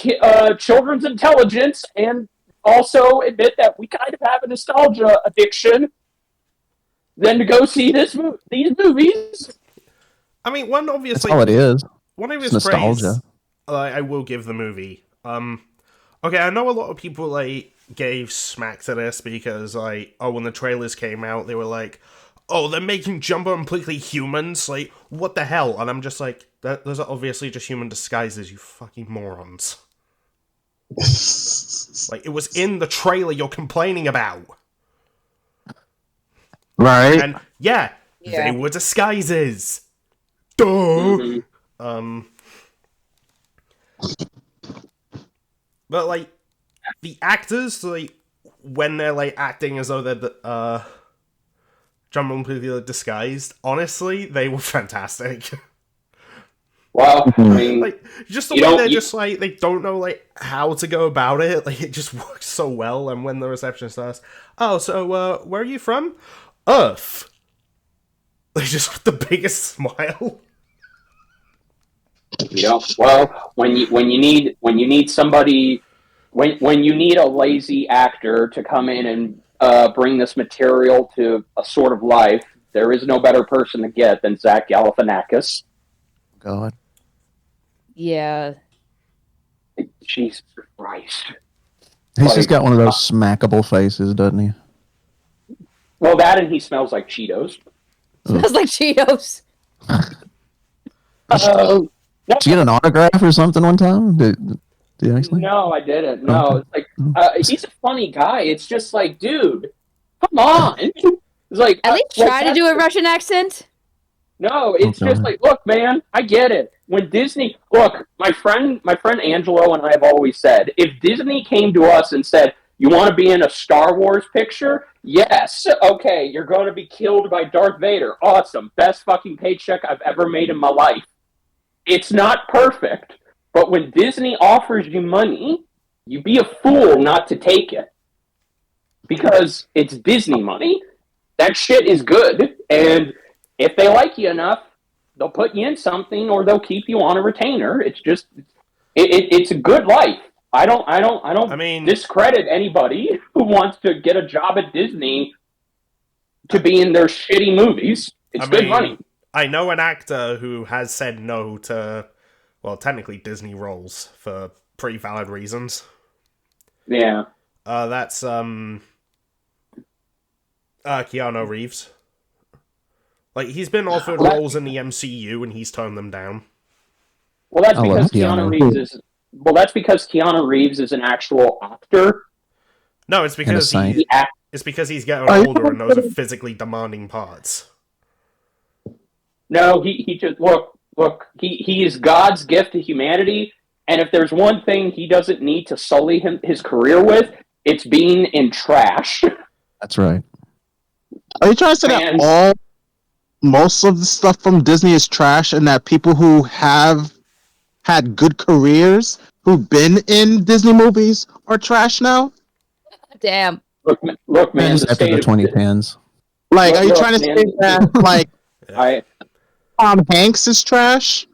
children's intelligence and also admit that we kind of have a nostalgia addiction than to go see these movies. I mean, one That's obviously, all it is. one It's obvious praise nostalgia. I will give the movie. Okay, I know a lot of people like gave smack to this because like, oh, when the trailers came out, they were like, oh, they're making Jumbo completely humans. Like, what the hell? And I'm just like, those are obviously just human disguises, you fucking morons. Like, it was in the trailer you're complaining about. Right? And yeah, they were disguises. Duh. Mm-hmm. But like the actors, like when they're like acting as though they're Jumbo completely disguised, honestly, they were fantastic. Well, I mean, Like just the way they're just like they don't know like how to go about it. Like it just works so well. And when the receptionist asks, "Oh, so where are you from?" Earth. They just with the biggest smile. Well, when you need somebody, when you need a lazy actor to come in and bring this material to a sort of life, there is no better person to get than Zach Galifianakis. God. Yeah. Jesus Christ. He's just got one of those smackable faces, doesn't he? Well, that and he smells like Cheetos. Smells like Cheetos. No, Did you get an autograph or something one time? Did you actually? no, I didn't. No, Okay. it's like he's a funny guy. It's just like, dude, come on. It's like At least try to do a Russian accent. No, it's Okay. just like, look, man, I get it. When Disney, look, my friend Angelo and I have always said, if Disney came to us and said, you want to be in a Star Wars picture? Yes. Okay, you're going to be killed by Darth Vader. Awesome. Best fucking paycheck I've ever made in my life. It's not perfect, but when Disney offers you money, you be a fool not to take it. Because it's Disney money. That shit is good, and if they like you enough, they'll put you in something or they'll keep you on a retainer. It's just, it's a good life. I don't discredit anybody who wants to get a job at Disney to be in their shitty movies. It's good money. I know an actor who has said no to, well, technically Disney roles for pretty valid reasons. Yeah. That's Keanu Reeves. Like, he's been offered Well, roles in the MCU and he's turned them down. Well, that's I love because Keanu. Keanu Reeves is. Well, that's because Keanu Reeves is an actual actor. No, it's because saint. He act, it's because he's getting Are you older and those are physically demanding parts. no, he just look. He is God's gift to humanity, and if there's one thing he doesn't need to sully his career with, it's being in trash. That's right. Are you trying to say that most of the stuff from Disney is trash, and that people who have had good careers who've been in Disney movies are trash now? Damn. Look, man, Just the after state the of 2010s. Like, Look, are you look, trying to man. say that like I Tom Hanks is trash?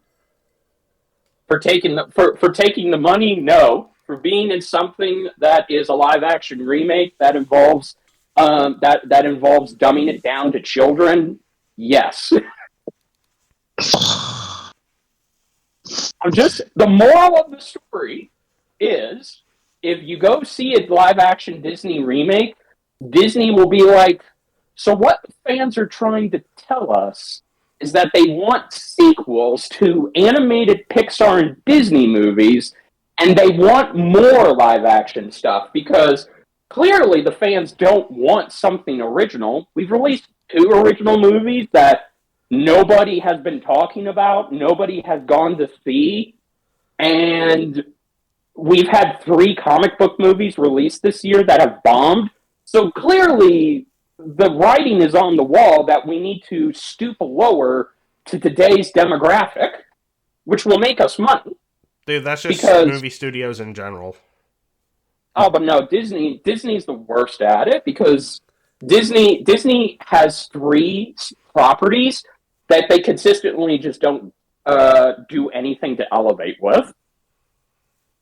for taking the money, no. For being in something that is a live action remake that involves that involves dumbing it down to children, yes. I'm just the moral of the story is if you go see a live action Disney remake, Disney will be like, so what fans are trying to tell us is that they want sequels to animated Pixar and Disney movies, and they want more live action stuff because clearly the fans don't want something original. We've released 2 original movies that nobody has been talking about, nobody has gone to see, and we've had 3 comic book movies released this year that have bombed. So clearly the writing is on the wall that we need to stoop lower to today's demographic, which will make us money. Dude, that's just Because movie studios in general. oh, but no, Disney's the worst at it because Disney has 3 properties that they consistently just don't do anything to elevate with.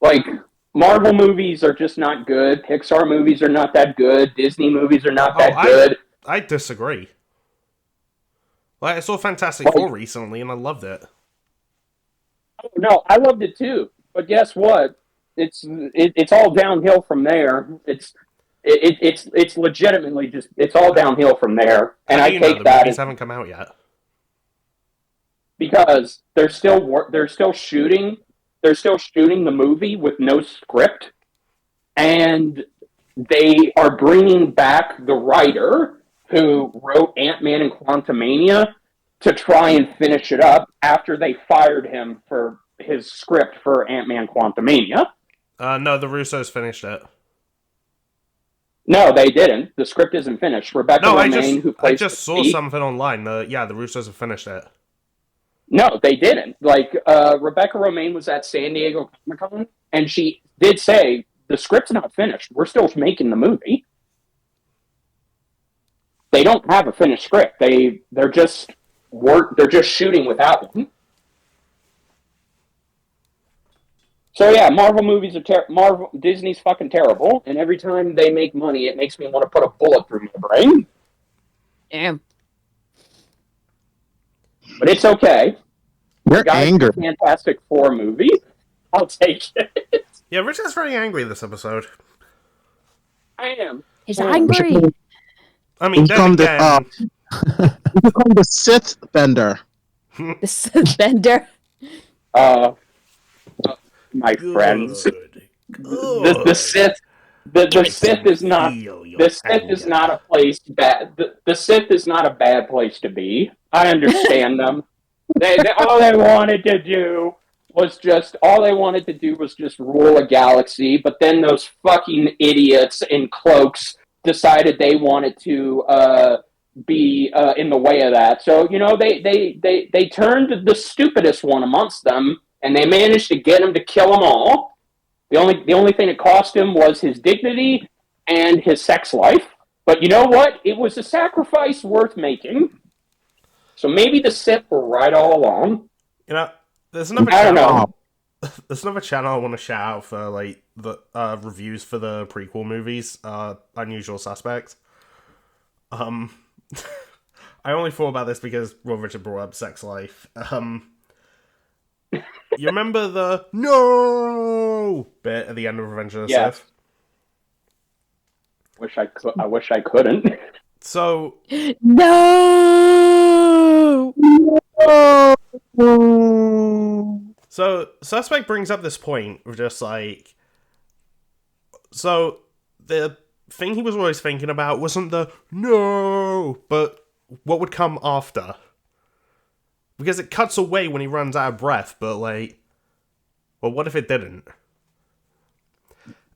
Like Marvel movies are just not good. Pixar movies are not that good. Disney movies are not that good. I disagree. Like, I saw Fantastic Like, Four recently and I loved it. no, I loved it too. But guess what? It's all downhill from there. It's legitimately just it's all downhill from there. And How I do you know take the that movies as haven't come out yet? because they're still shooting the movie with no script, and they are bringing back the writer who wrote Ant-Man and Quantumania to try and finish it up after they fired him for his script for Ant-Man Quantumania. No, the Russos finished it. No, they didn't. The script isn't finished. Rebecca No, Romaine, who I plays just saw Mystique- something online. Yeah, the Russos have finished it. No, they didn't. Like Rebecca Romaine was at San Diego Comic-Con, and she did say the script's not finished. We're still making the movie. They don't have a finished script. They're just shooting without one. So yeah, Marvel movies are Disney's fucking terrible, and every time they make money, it makes me want to put a bullet through my brain. Damn. But it's okay. You're Guys, angry. Fantastic Four movie. I'll take it. Yeah, Richard's very angry this episode. I am. He's angry. I mean, then Become again... you become the Sith bender. The suspender. My friends. Good. The Sith. The Sith is not. The Sith is not a place bad. The Sith is not a bad place to be. I understand them. All they wanted to do was just rule a galaxy. But then those fucking idiots in cloaks decided they wanted to be in the way of that. So they turned the stupidest one amongst them, and they managed to get him to kill them all. The only thing it cost him was his dignity and his sex life. But you know what? It was a sacrifice worth making. So maybe the Sith were right all along. You know, there's another I don't channel. know. There's another channel I want to shout out for like the reviews for the prequel movies, Unusual Suspects. I only thought about this because Richard brought up sex life. You remember the no bit at the end of Revenge of the Yes. Sith? I wish I couldn't. So No. So, Suspect brings up this point of just like, so the thing he was always thinking about wasn't the no, but what would come after. Because it cuts away when he runs out of breath, but like, well, what if it didn't?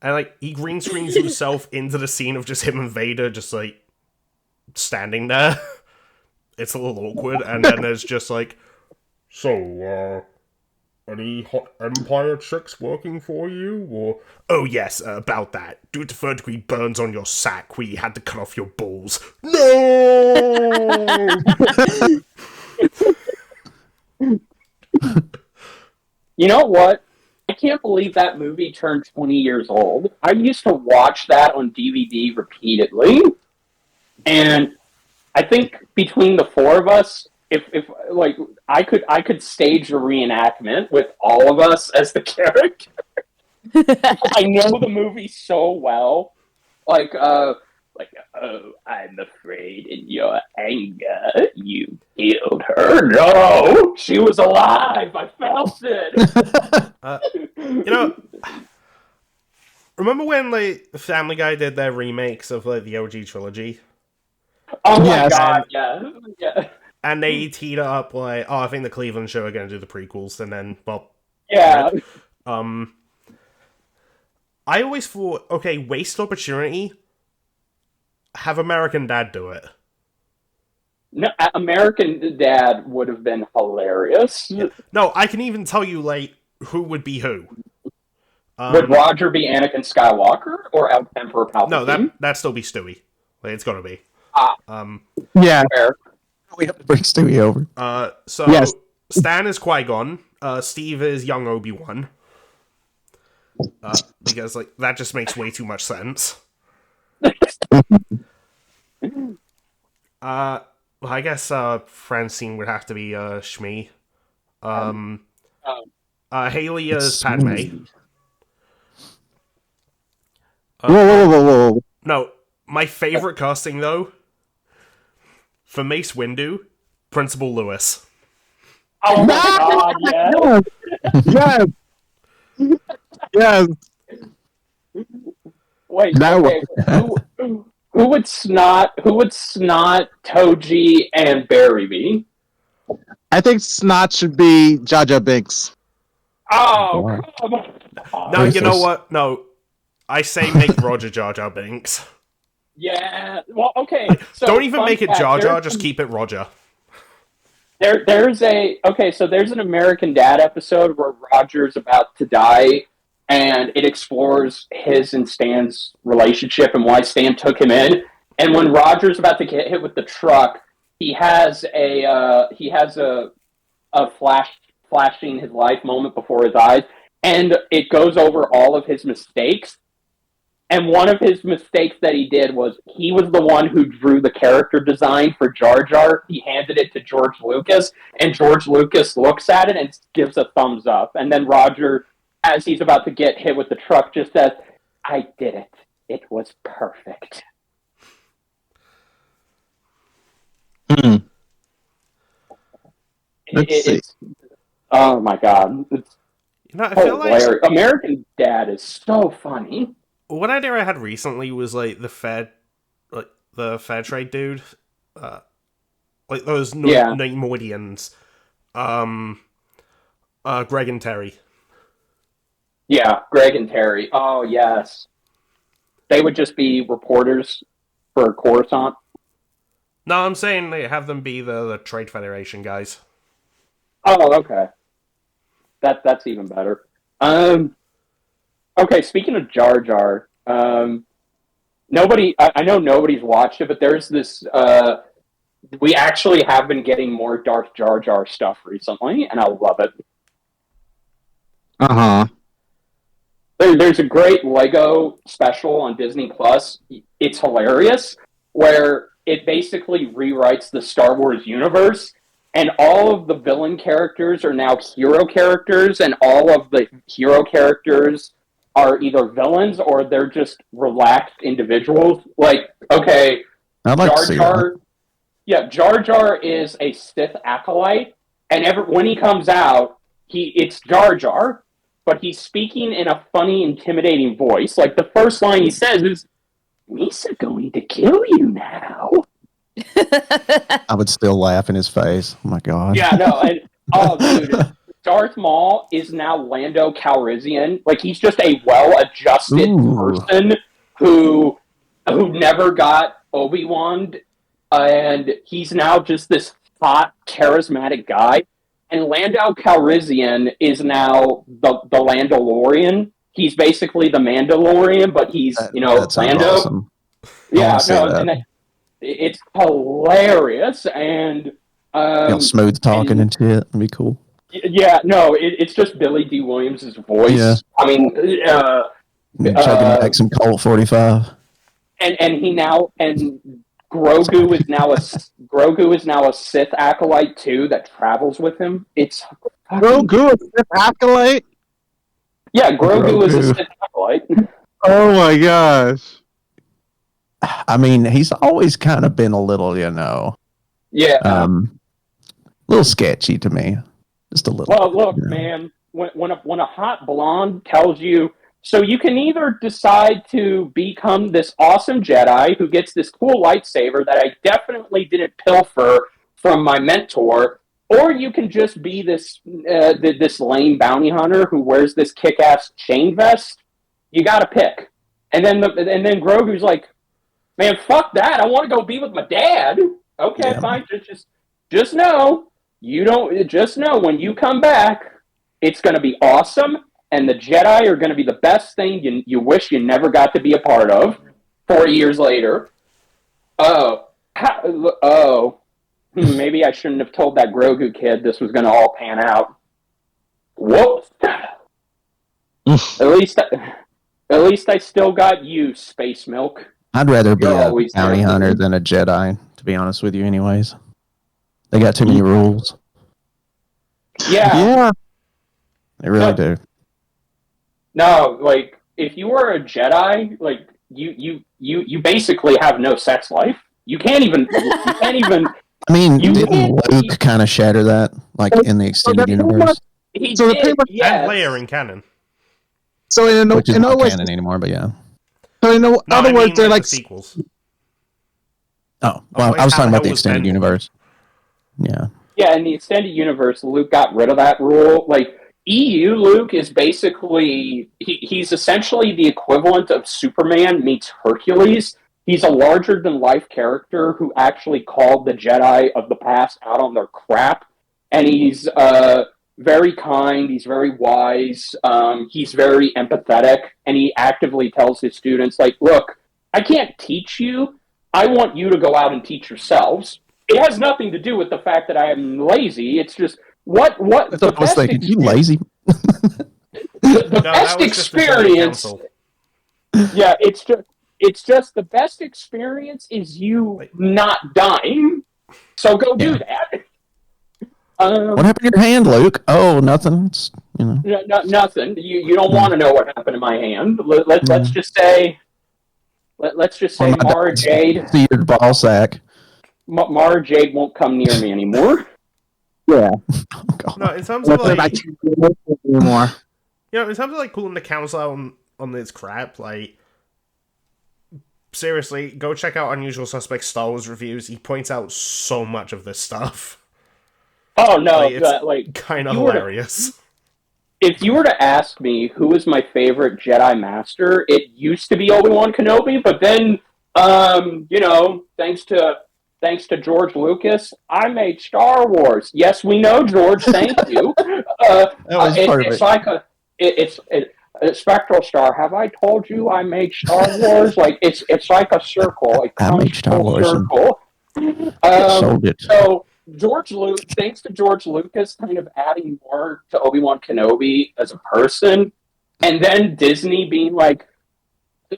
And like, he green screens himself into the scene of just him and Vader just like standing there. It's a little awkward, and then there's just like, so, any hot Empire chicks working for you? Or, oh yes, about that. Due to third degree burns on your sack, we had to cut off your balls. No! You know what? I can't believe that movie turned 20 years old. I used to watch that on DVD repeatedly, and I think between the four of us, if like I could stage a reenactment with all of us as the character. I know the movie so well. Like, oh, I'm afraid in your anger you killed her. No, she was alive. I felt it. You know, remember when like Family Guy did their remakes of like the OG trilogy? Oh my Yes. god, yeah. And they teed up like, oh, I think the Cleveland Show are going to do the prequels, and then, well, Yeah. I always thought, okay, waste opportunity, have American Dad do it. No, American Dad would have been hilarious. Yeah. No, I can even tell you, like, who would be who. Would Roger be Anakin Skywalker or Emperor Palpatine? No, that'd still be Stewie. Like, it's gotta be. Yeah. Fair. We have to bring Stewie over. So, Yes. Stan is Qui-Gon, Steve is young Obi-Wan. Because, like, that just makes way too much sense. I guess, Francine would have to be, Shmi. Haley is Padme. Whoa. No, my favorite casting, though, for Mace Windu, Principal Lewis. Oh my god, yeah. Yes. Wait, That okay. Who would snot Toji and Barry be? I think Snot should be Jar Jar Binks. Oh, come on. No, you know what? No. I say make Roger Jar Jar Binks. Yeah. Well, okay. So Don't even fun make it fact, Jar Jar, there's- just keep it Roger. There's an American Dad episode where Roger's about to die, and it explores his and Stan's relationship and why Stan took him in. And when Roger's about to get hit with the truck, he has a flashing his life moment before his eyes, and it goes over all of his mistakes. And one of his mistakes that he did was he was the one who drew the character design for Jar Jar. He handed it to George Lucas, and George Lucas looks at it and gives a thumbs up. And then Roger, as he's about to get hit with the truck, just says, "I did it. It was perfect." Let's see. Oh my god. It's You know, I feel like hilarious. American Dad is so funny. one idea I had recently was like the fair trade dude, like those Neimoidians, Greg and Terry. Yeah, Greg and Terry. Oh, yes. They would just be reporters for Coruscant. No, I'm saying they have them be the Trade Federation guys. Oh, okay. That's even better. Okay, speaking of Jar Jar, I know nobody's watched it, but there's this, we actually have been getting more Darth Jar Jar stuff recently, and I love it. Uh-huh. There's a great Lego special on Disney Plus. It's hilarious, where it basically rewrites the Star Wars universe, and all of the villain characters are now hero characters, and all of the hero characters are either villains or they're just relaxed individuals. Like, okay, I'd like to see that. Jar Jar is a Sith acolyte, and when he comes out, it's Jar Jar, but he's speaking in a funny, intimidating voice. Like the first line he says is, "Misa going to kill you now." I would still laugh in his face. Oh my god. Yeah, no, and oh, dude, Darth Maul is now Lando Calrissian. Like he's just a well-adjusted person who never got Obi-Wan, and he's now just this hot, charismatic guy. And Lando Calrissian is now the Landalorian. He's basically the Mandalorian, but he's That Lando. awesome. Yeah, no, and it's hilarious, and smooth talking and shit. That'd be cool. yeah, no, it's just Billy D. Williams' voice. Yeah. I mean, chugging back some Colt 45. And Grogu is now a Sith acolyte too that travels with him. It's Grogu, a Sith acolyte. Yeah, Grogu is a Sith acolyte. Oh my gosh. I mean, he's always kind of been a little, yeah, a little sketchy to me. Just a little. Well, look, man, when a hot blonde tells you, so you can either decide to become this awesome Jedi who gets this cool lightsaber that I definitely didn't pilfer from my mentor, or you can just be this this lame bounty hunter who wears this kick-ass chain vest. You got to pick. And then Grogu's like, man, fuck that! I want to go be with my dad. Okay, fine. Just know when you come back, it's going to be awesome, and the Jedi are going to be the best thing you wish you never got to be a part of. 4 years later, maybe I shouldn't have told that Grogu kid this was going to all pan out. Whoops. At least I still got you, Space Milk. I'd rather be a bounty hunter than a Jedi, to be honest with you, anyways. They got too many rules. Yeah. They really do. No, like, if you were a Jedi, like, you basically have no sex life. You can't even... I mean, didn't Luke kind of shatter that, like, in the extended universe? He did, yes. And Leia in canon. So which is not canon anymore, but yeah. So in other words, they're like the sequels. Oh, well, I was talking about the extended universe. Yeah. Yeah, in the extended universe, Luke got rid of that rule. Like, EU Luke is basically... He's essentially the equivalent of Superman meets Hercules. He's a larger-than-life character who actually called the Jedi of the past out on their crap. And he's very kind, he's very wise, he's very empathetic, and he actively tells his students, like, look, I can't teach you. I want you to go out and teach yourselves. It has nothing to do with the fact that I am lazy. It's just what the best thinking, you lazy. the best experience. Yeah, it's just the best experience is you not dying. So go do that. What happened to your hand, Luke? Oh, nothing. It's, nothing. You don't want to know what happened to my hand. Let's just say. Let's just say Mara Jade. See your ball sack. Mara Jade won't come near me anymore. Yeah. No, in terms of like anymore. In terms of like calling the council out on this crap, like seriously, go check out Unusual Suspects Star Wars reviews. He points out so much of this stuff. Oh no, it's kind of hilarious. If you were to ask me who is my favorite Jedi Master, it used to be Obi-Wan Kenobi, but then, thanks to George Lucas, I made Star Wars. Yes, we know, George. Thank you. It's Spectral Star. Have I told you I made Star Wars? Like it's like a circle. I made Star Wars. Circle. Sold it. So. Thanks to George Lucas kind of adding more to Obi-Wan Kenobi as a person, and then Disney being like,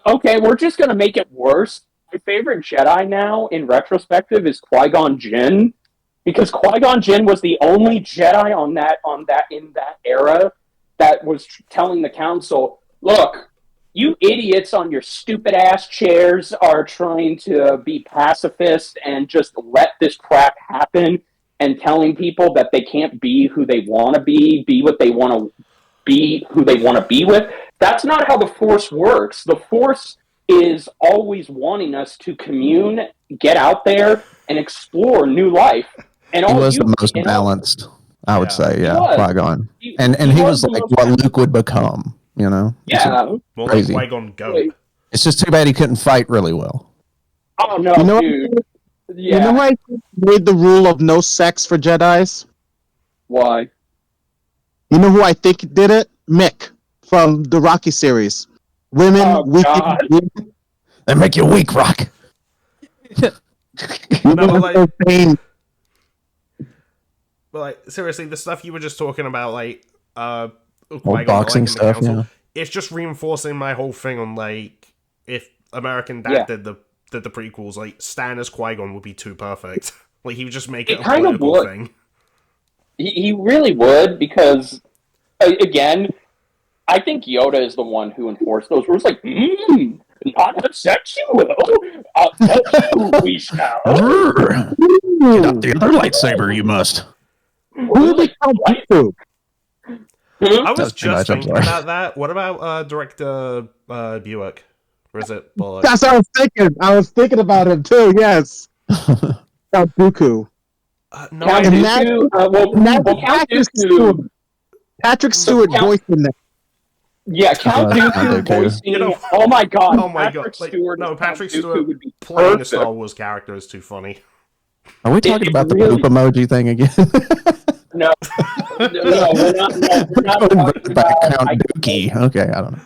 okay, we're just going to make it worse. my favorite Jedi now, in retrospective, is Qui-Gon Jinn, because Qui-Gon Jinn was the only Jedi in that era that was telling the Council, "Look, you idiots on your stupid ass chairs are trying to be pacifist and just let this crap happen, and telling people that they can't be who they want to be what they want to be, who they want to be with. That's not how the Force works. The Force is always wanting us to commune, get out there, and explore new life." And He all was you, the most and all- balanced, I would Yeah. say. He Yeah, was. Qui-Gon. And he was like the what most- Luke would become, you know? Yeah. More Crazy. like Qui-Gon Goat. It's just too bad he couldn't fight really well. Oh no, You know, dude. Yeah. you know why I made the rule of no sex for Jedi's? Why? You know who I think did it? Mick from the Rocky series. Women, Oh, weak. God. They make you weak, Rock. No, but like seriously, the stuff you were just talking about, like Qui-Gon, boxing like, in the stuff, council, yeah. it's just reinforcing my whole thing on like if American Dad Yeah. did the prequels, like Stan as Qui-Gon would be too perfect. Like he would just make it It a kind of political would. thing. He really would, because again, I think Yoda is the one who enforced those rules. Like, not upset you will. I'll tell you we shall. Get out the other lightsaber, you must. Who did they call Dooku? I was That's too just much, I'm thinking sorry. about that. What about director Buick? Or is it Bullock? That's what I was thinking. I was thinking about him too. Yes, Count Dooku. No, Count And Dooku. Count Patrick Dooku. Stewart. Patrick Stewart Count- voicing that. Yeah, Count Count Dooku Dooku. voicing. You know- Oh my god! Oh my Patrick god! Like, Stewart. no, as Patrick Count Dooku Stewart would be playing a perfect. Star Wars character is too funny. Are we talking It about the really- poop emoji thing again? No, no, we're not. No, we're not talking Back about. Count Dookie. Okay, I don't know.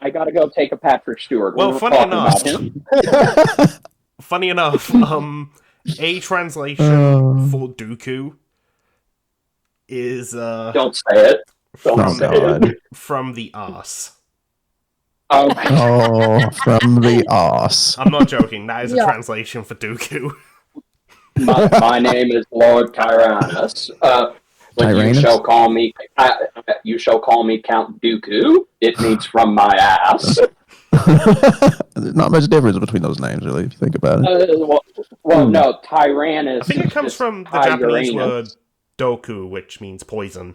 I gotta go take a Patrick Stewart. Well, We were funny talking enough- about him. Funny enough, a translation for Dooku is Don't say it. Don't Oh, say God. it. from the arse. Oh, Oh, from the Oz. I'm not joking. That is a Yeah. translation for Dooku. my name is Lord Tyrannus. But you Tyrannus? shall call me. You shall call me Count Dooku. It means from my ass. There's not much difference between those names, really, if you think about it. Well, no, Tyrannus. I think it is comes just from the Japanese Tyrannus. word doku, which means poison.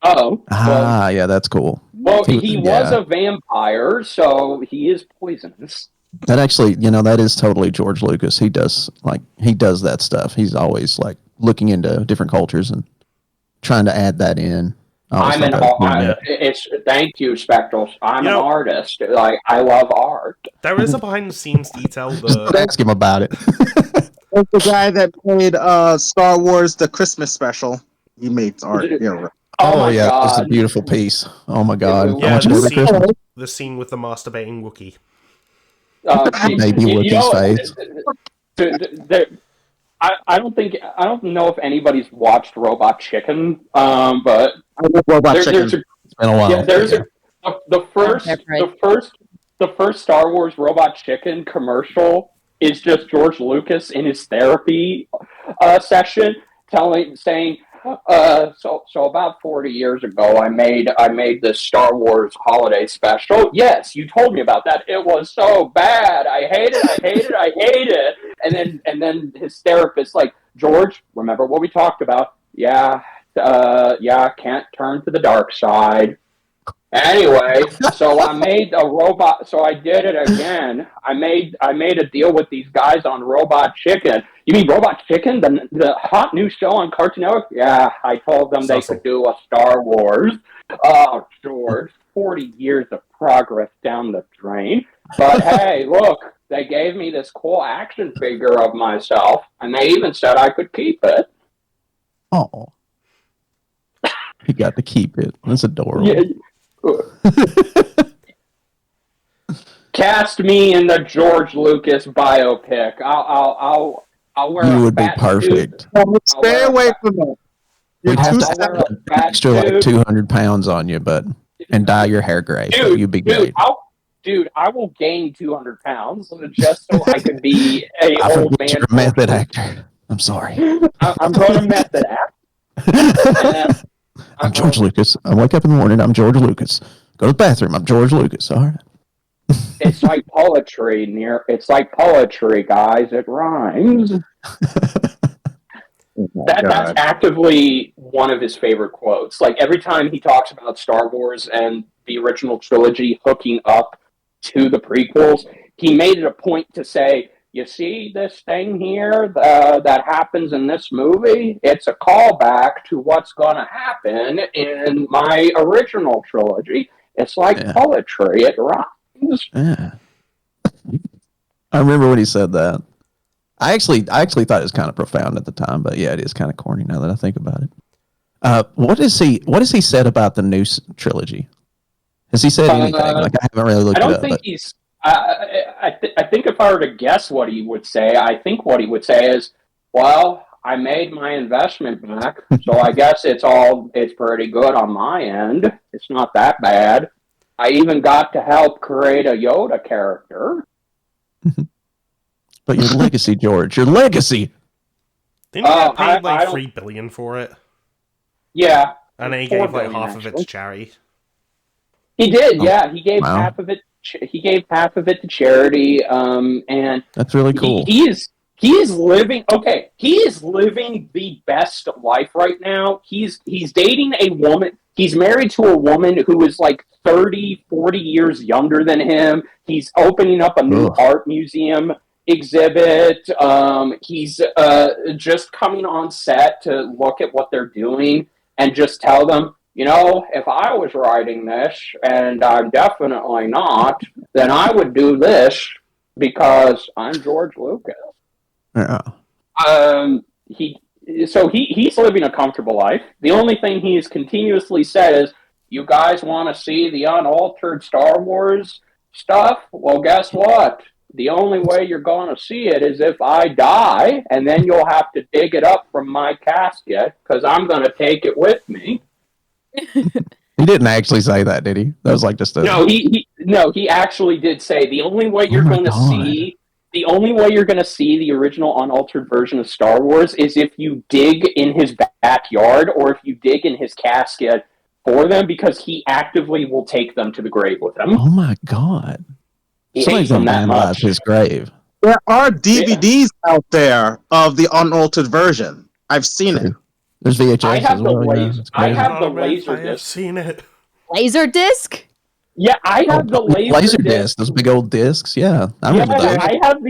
Oh, Ah, yeah, that's cool. well, he was yeah. a vampire, so he is poisonous. That actually, that is totally George Lucas. He does that stuff. He's always like looking into different cultures and trying to add that in. Thank you, Spectral. I'm an artist. Like, I love art. There is a behind the scenes detail. Just ask him about it. That's the guy that made Star Wars the Christmas special. He made art. Yeah, Oh, my yeah, god. it's a beautiful piece. Oh my god. Yeah, I want you the every scene, Christmas. the scene with the masturbating Wookiee. Maybe Wookiee's face. I don't know if anybody's watched Robot Chicken, but I love Robot Chicken. there's It's been a while. yeah, the first Star Wars Robot Chicken commercial is just George Lucas in his therapy session saying, so about 40 years ago, I made this Star Wars holiday special. Yes, you told me about that. It was so bad. I hate it. And then his therapist like, George, remember what we talked about? Yeah, can't turn to the dark side. Anyway, so I made a robot. So I did it again. I made a deal with these guys on Robot Chicken. You mean Robot Chicken, the hot new show on Cartoon Network? Yeah, I told them they could do a Star Wars. Oh, George, 40 years of progress down the drain. But hey, look, they gave me this cool action figure of myself, and they even said I could keep it. Oh. He got to keep it. That's adorable. Yeah. Cast me in the George Lucas biopic. I'll wear You a would be fat perfect. Stay away from that. We'd have to I'll wear have a an fat extra like suit. 200 pounds on you, and dye your hair gray. But you'd be great. Dude, dude, I will gain 200 pounds just so I could be a I old forget man. you're a method actor. I'm sorry. I'm going to method act. I'm George Lucas. I wake up in the morning. I'm George Lucas. Go to the bathroom. I'm George Lucas. All right. It's like poetry, It's like poetry, guys. It rhymes. That's actively one of his favorite quotes. Like every time he talks about Star Wars and the original trilogy hooking up to the prequels, he made it a point to say, "You see this thing here that happens in this movie? It's a callback to what's going to happen in my original trilogy. It's like poetry; it rhymes." Yeah. I remember when he said that. I actually thought it was kind of profound at the time, but yeah, it is kind of corny now that I think about it. What has he said about the new trilogy? Has he said anything? Like I haven't really looked I it don't up. think he's. I think if I were to guess what he would say, I think what he would say is, "Well, I made my investment back, so I guess it's pretty good on my end. It's not that bad. I even got to help create a Yoda character." But your legacy, George, your legacy. Didn't he get paid like $3 billion for it? Yeah, and then he gave like half of it to charity. He did, yeah. He gave half of it. He gave half of it to charity, and that's really cool. He is living. Okay, he is living the best life right now. He's dating a woman. He's married to a woman who is like 30, 40 years younger than him. He's opening up a new art museum exhibit. He's just coming on set to look at what they're doing and just tell them, you know, if I was writing this, and I'm definitely not, then I would do this because I'm George Lucas. Yeah. He's living a comfortable life. The only thing he's continuously said is, "You guys want to see the unaltered Star Wars stuff? Well, guess what? The only way you're going to see it is if I die, and then you'll have to dig it up from my casket because I'm going to take it with me." He didn't actually say that, did he? That was like just a... No, he actually did say the only way you're going to see the original unaltered version of Star Wars is if you dig in his backyard or if you dig in his casket for them, because he actively will take them to the grave with him. Oh my God. He hates them that much. His grave. There are DVDs out there of the unaltered version. I've seen it. There's VHS. I have as well, I have the laser I have disc. seen it. Laser disc? Yeah, I have the laser disc. Those big old discs. Yeah, I remember those. I have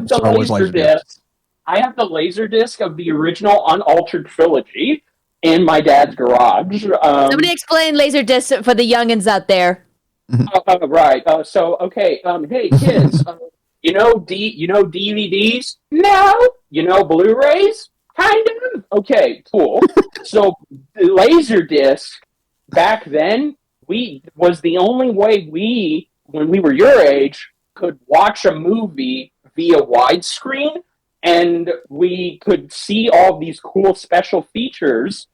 the laser disc. I have the laser disc of the original unaltered trilogy in my dad's garage. Somebody explain laser disc for the youngins out there. Right. Hey kids, you know DVDs? No. You know Blu-rays? Kind of. Okay, cool. So the Laserdisc back then was the only way when we were your age, could watch a movie via widescreen, and we could see all these cool special features.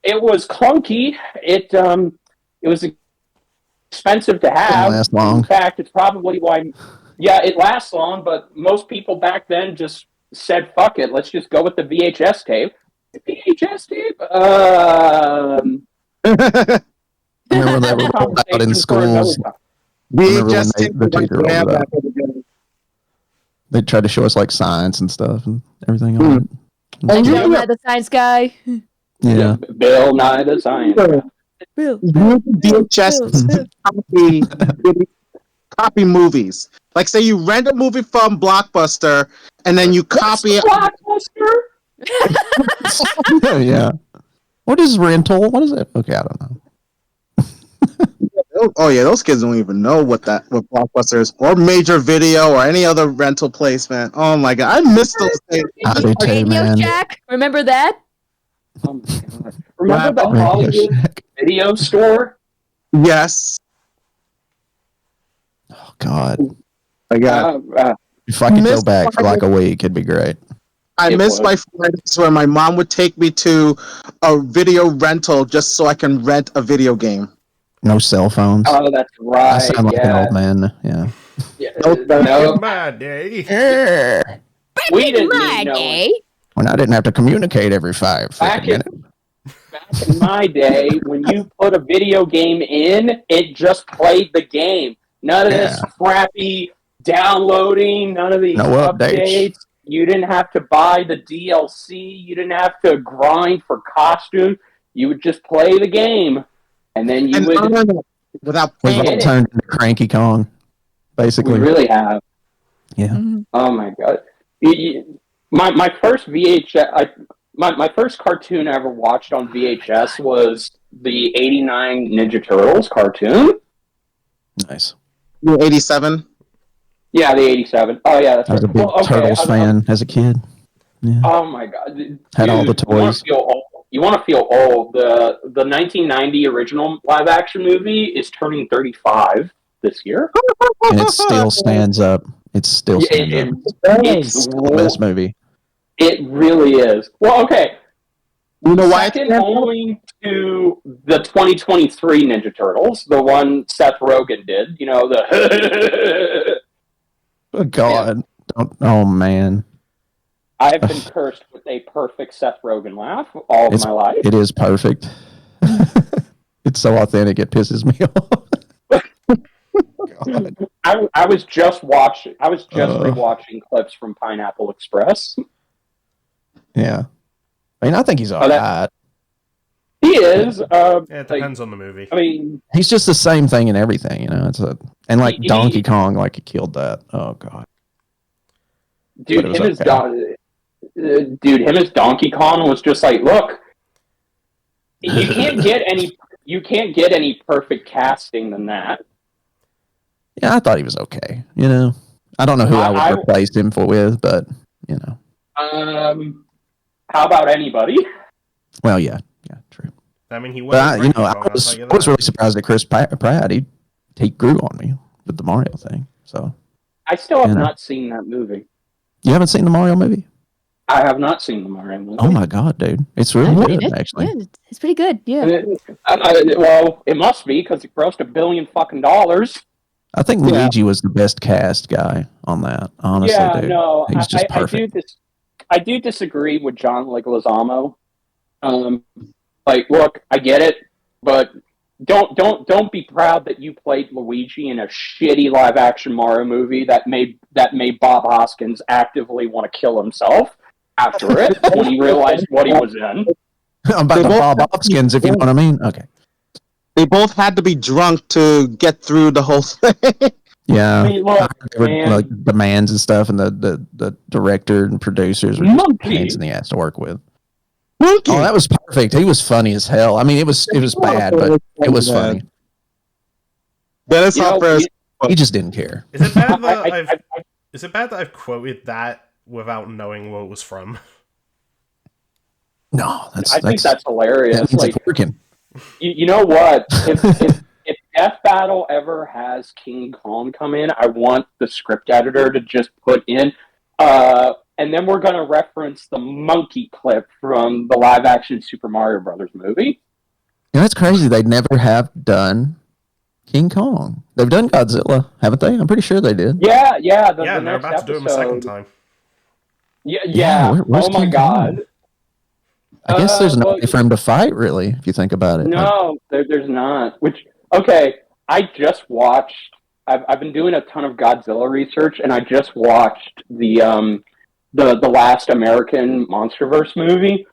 It was clunky. It was expensive to have. Didn't last long. In fact, it's probably why. Yeah, it lasts long, but most people back then just said, "Fuck it, let's just go with the VHS tape." VHS tape. I remember they were rolled out in schools. VHS tape. They tried to show us like science and stuff and everything on it. And Bill Nye the Science Guy. Yeah. Bill Nye the Science Guy. VHS copy movies. Like, say you rent a movie from Blockbuster and then you copy it. Blockbuster? Yeah. What is rental? What is it? Okay, I don't know. Oh yeah, those kids don't even know what Blockbuster is, or Major Video, or any other rental placement. Oh my God, I miss those days. Radio Shack, remember that? Oh my God! Remember the Hollywood Video Store? Yes. Oh God. I got. If I could go back for like a week, it'd be great. I miss my friends where my mom would take me to a video rental just so I can rent a video game. No cell phones. Oh, that's I right. sound like an old man. Yeah. No, In my day. we didn't My need no. day. When I didn't have to communicate every 5 freaking minutes. Back in my day, when you put a video game in, it just played the game. None of this crappy downloading, none of these No updates. You didn't have to buy the DLC. You didn't have to grind for costumes. You would just play the game, and then you would. Without We've paying. all turned into Cranky Kong, basically. We really have. Yeah. Mhm. Oh my god! My first VHS, my first cartoon I ever watched on VHS was the '89 Ninja Turtles cartoon. Nice. 87. Yeah, the '87. Oh yeah, that's I was a right. big Turtles fan as a kid. Yeah. Oh my god! Dude, Had all the toys. You want to feel old? The 1990 original live action movie is turning 35 this year. And it still stands up. It still stands up. It's Still the best movie. It really is. Well, okay. You know why? Second only to the 2023 Ninja Turtles, the one Seth Rogen did. You know, the. Oh, God. Don't, oh, man. I've been cursed with a perfect Seth Rogen laugh all of my life. It is perfect. It's so authentic, it pisses me off. God. I was just rewatching clips from Pineapple Express. Yeah. I mean, I think he's all right. He is. Yeah, it depends on the movie. I mean, He's just the same thing in everything, you know. And like Donkey Kong, like he killed that. Oh God, dude, him as Donkey Kong was just like, look, you can't get any perfect casting than that. Yeah, I thought he was okay. You know, I don't know who I would replace him with, but you know. How about anybody? Well, yeah, true. I mean, he was. But I was really surprised that Chris Pratt he grew on me with the Mario thing. So I still have not seen that movie. You haven't seen the Mario movie? I have not seen the Mario movie. Oh my God, dude, it's really good, actually. Yeah, it's pretty good. Yeah. Well, it must be because it grossed $1 billion fucking dollars. I think Luigi was the best cast guy on that. Honestly, dude. No, he's just perfect. I do disagree with John Leguizamo. Like, look, I get it, but don't be proud that you played Luigi in a shitty live action Mario movie that made Bob Hoskins actively want to kill himself after it when he realized what he was in. I'm about to Bob Hoskins, if you know what I mean. Okay. They both had to be drunk to get through the whole thing. Yeah, I mean, look, like demands and stuff, and the director and producers were just pains in the ass to work with. Monkey. Oh, that was perfect. He was funny as hell. I mean, it was bad, but it was funny. Dennis Hopper. He just didn't care. Is it bad that is it bad that I've quoted that without knowing what it was from? No, I think that's hilarious. That means it's working. You know what? If Death Battle ever has King Kong come in, I want the script editor to just put in, and then we're going to reference the monkey clip from the live-action Super Mario Brothers movie. You know, it's crazy. They never have done King Kong. They've done Godzilla, haven't they? I'm pretty sure they did. Yeah. And they're about to do him a second time. Yeah. Where's Oh my King God. Kong? I guess there's no way for him to fight, really, if you think about it. No, there's not. Okay, I just watched. I've been doing a ton of Godzilla research, and I just watched the last American MonsterVerse movie.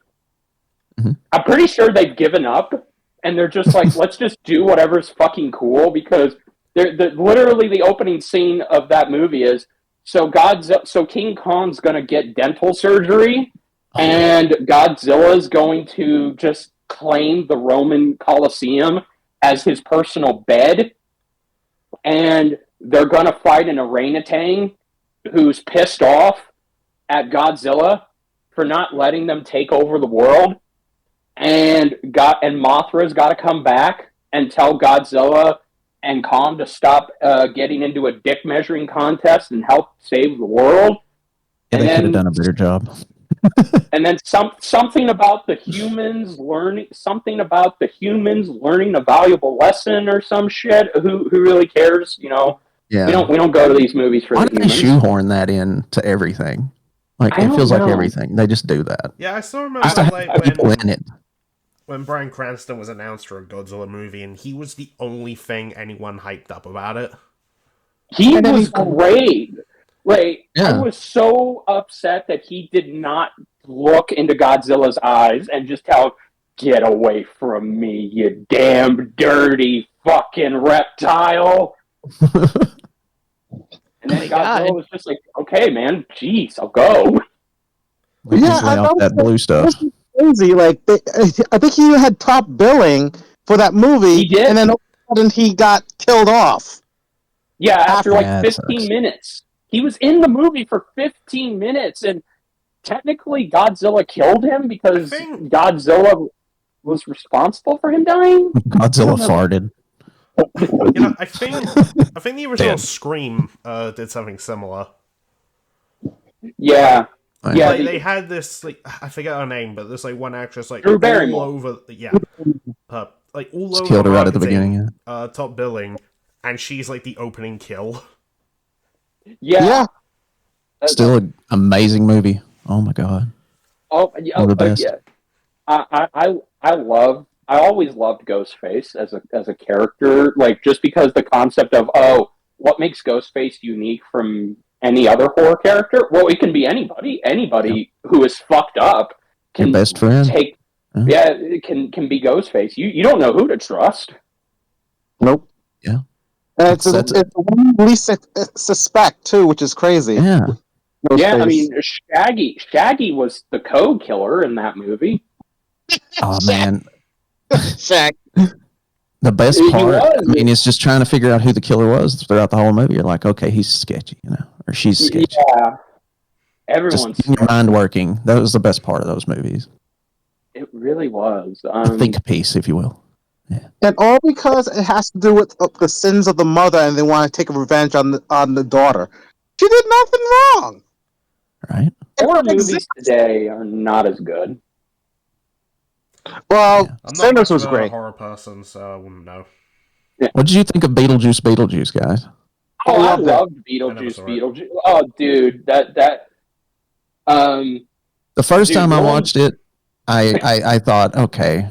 Mm-hmm. I'm pretty sure they've given up, and they're just like, let's just do whatever's fucking cool, because literally the opening scene of that movie is so King Kong's gonna get dental surgery. And Godzilla's going to just claim the Roman Colosseum as his personal bed. And they're going to fight an orangutan who's pissed off at Godzilla for not letting them take over the world. And Mothra's got to come back and tell Godzilla and Kong to stop getting into a dick measuring contest and help save the world. Yeah, they could have done a better job. And then something about the humans learning a valuable lesson or some shit. Who really cares? Yeah. We don't go to these movies for Why the do they humans. shoehorn that in to everything? Like I it don't feels like know. everything. They just do that. Yeah, I still Just remember to like have people when in it. Bryan Cranston was announced for a Godzilla movie, and he was the only thing anyone hyped up about it. He was great. Like, I Yeah. was so upset that he did not look into Godzilla's eyes and just tell, "Get away from me, you damn dirty fucking reptile." And then Godzilla was just like, "Okay, man, jeez, I'll go." We just lay off that blue stuff. That was crazy. Like, I think he had top billing for that movie, He did. and then all of a sudden he got killed off. Yeah, after like Yeah, 15 sucks. minutes. He was in the movie for 15 minutes, and technically Godzilla killed him because Godzilla was responsible for him dying. Godzilla farted. I think the original Scream did something similar. Yeah. Yeah, Like they had this, like, I forget her name, but there's like one actress like Drew all Barrymore. over, like all Just over killed her right at the marketing, beginning. top billing, and she's like the opening kill. Yeah. Still an amazing movie. Oh my god. Oh, yeah. One of the best. Yeah. I always loved Ghostface as a character, like just because the concept of what makes Ghostface unique from any other horror character? Well, it can be anybody who is fucked up can Your best friend. It can be Ghostface. You don't know who to trust. Nope. Yeah. And it's the one you least suspect too, which is crazy. Yeah. Yeah, I mean, Shaggy was the code killer in that movie. Oh man. Shag. The best part, is just trying to figure out who the killer was throughout the whole movie. You're like, okay, he's sketchy, or she's sketchy. Yeah, everyone's just your mind working. That was the best part of those movies. It really was. A think piece, if you will. Yeah. And all because it has to do with the sins of the mother, and they want to take revenge on the daughter. She did nothing wrong. Right. Horror movies today are not as good. Well, I'm not Sinners was a great. horror person, so I wouldn't know. Yeah. What did you think of Beetlejuice, guys? Oh, I loved Beetlejuice. Oh, dude, that. The first time I watched it, I thought, okay,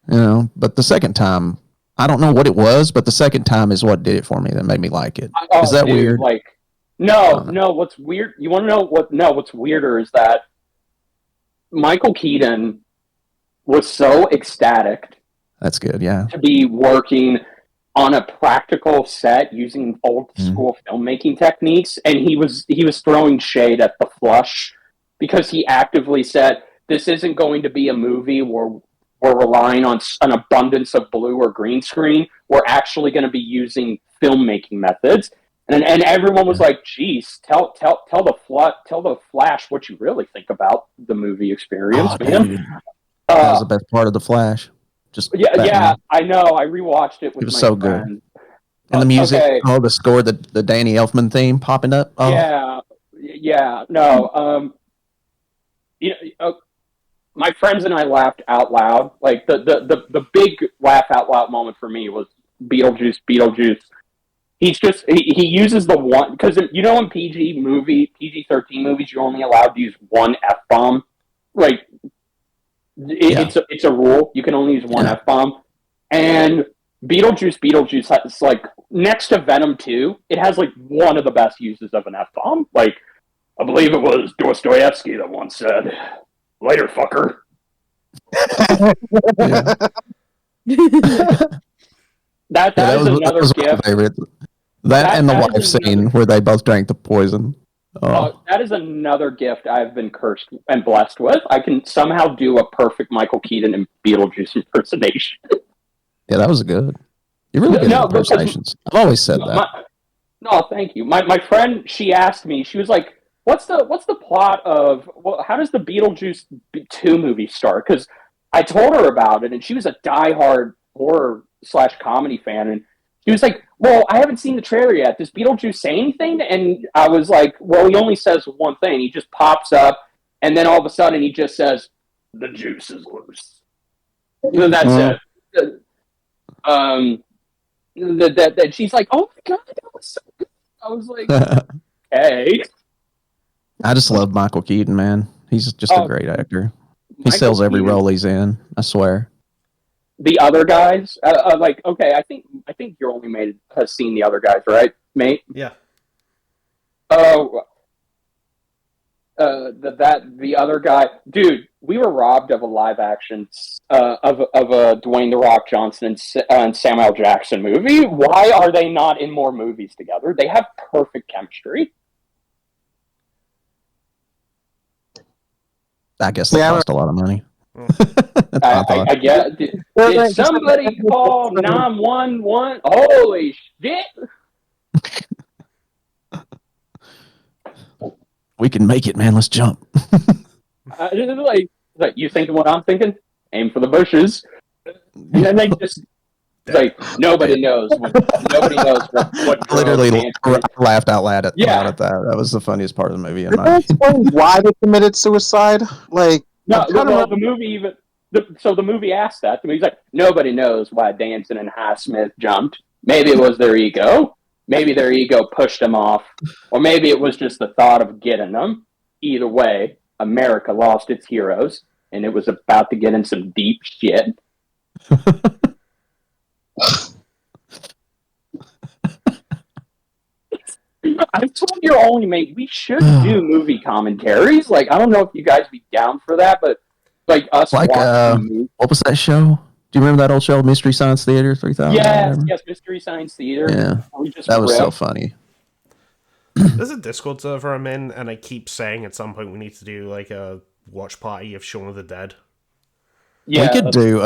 but the second time, I don't know what it was, but the second time is what did it for me. That made me like it. Is that weird? Like, no. What's weird? You want to know what? No, what's weirder is that Michael Keaton was so ecstatic. That's good, yeah. To be working on a practical set using old school filmmaking techniques, and he was throwing shade at the Flush because he actively said, "This isn't going to be a movie where we're relying on an abundance of blue or green screen. We're actually going to be using filmmaking methods." And everyone was like, "Geez, tell the Flash what you really think about the movie experience, man." Dude. That was the best part of the Flash. Just yeah, I know. I rewatched it with it was my so friend. good. And the music, the score, the Danny Elfman theme popping up. Oh. Yeah, no. My friends and I laughed out loud. Like the big laugh out loud moment for me was Beetlejuice. He uses the one, because in PG-13 movies, you're only allowed to use one F-bomb. Like, it's a rule. You can only use one F-bomb. And Beetlejuice has, like, next to Venom 2, it has, like, one of the best uses of an F-bomb. Like, I believe it was Dostoevsky that once said, "Later, fucker." That is another gift. That and the wife scene where they both drank the poison. That is another gift I've been cursed and blessed with. I can somehow do a perfect Michael Keaton and Beetlejuice impersonation. Yeah, that was good. You're really good at impersonations. I've always said that. No, thank you. My friend, she asked me, she was like, what's the plot of, how does the Beetlejuice 2 movie start? Because I told her about it, and she was a diehard horror/comedy fan, and she was like, "Well, I haven't seen the trailer yet. Does Beetlejuice say anything?" And I was like, "Well, he only says one thing. He just pops up, and then all of a sudden he just says, "The juice is loose." And that's it. That she's like, "Oh my god, that was so good." I was like, "Hey." I just love Michael Keaton, man. He's just a great actor. He sells every role he's in. I swear. The other guys, like, okay, I think your only mate has seen the other guys, right, mate? Yeah. Oh, the other guy, dude. We were robbed of a live action of a Dwayne the Rock Johnson and Samuel L. Jackson movie. Why are they not in more movies together? They have perfect chemistry. I guess they cost a lot of money. I get. Did somebody call 911? Holy shit! We can make it, man. Let's jump. Like, you thinking what I'm thinking? Aim for the bushes. And then they just like nobody knows what Literally laughed out loud at Yeah. that. That was the funniest part of the movie. Why they committed suicide? Like, No, well, the movie even. So the movie asked that. He's like, nobody knows why Danson and Highsmith jumped. Maybe it was their ego. Maybe their ego pushed them off. Or maybe it was just the thought of getting them. Either way, America lost its heroes, and it was about to get in some deep shit. I've told your only mate we should do movie commentaries. Like, I don't know if you guys be down for that, but like us watching what was that show? Do you remember that old show, Mystery Science Theater 3000? Yes, Mystery Science Theater. Yeah, that was so funny. There's a Discord server I'm in, and I keep saying at some point we need to do like a watch party of Shaun of the Dead. Yeah, we could do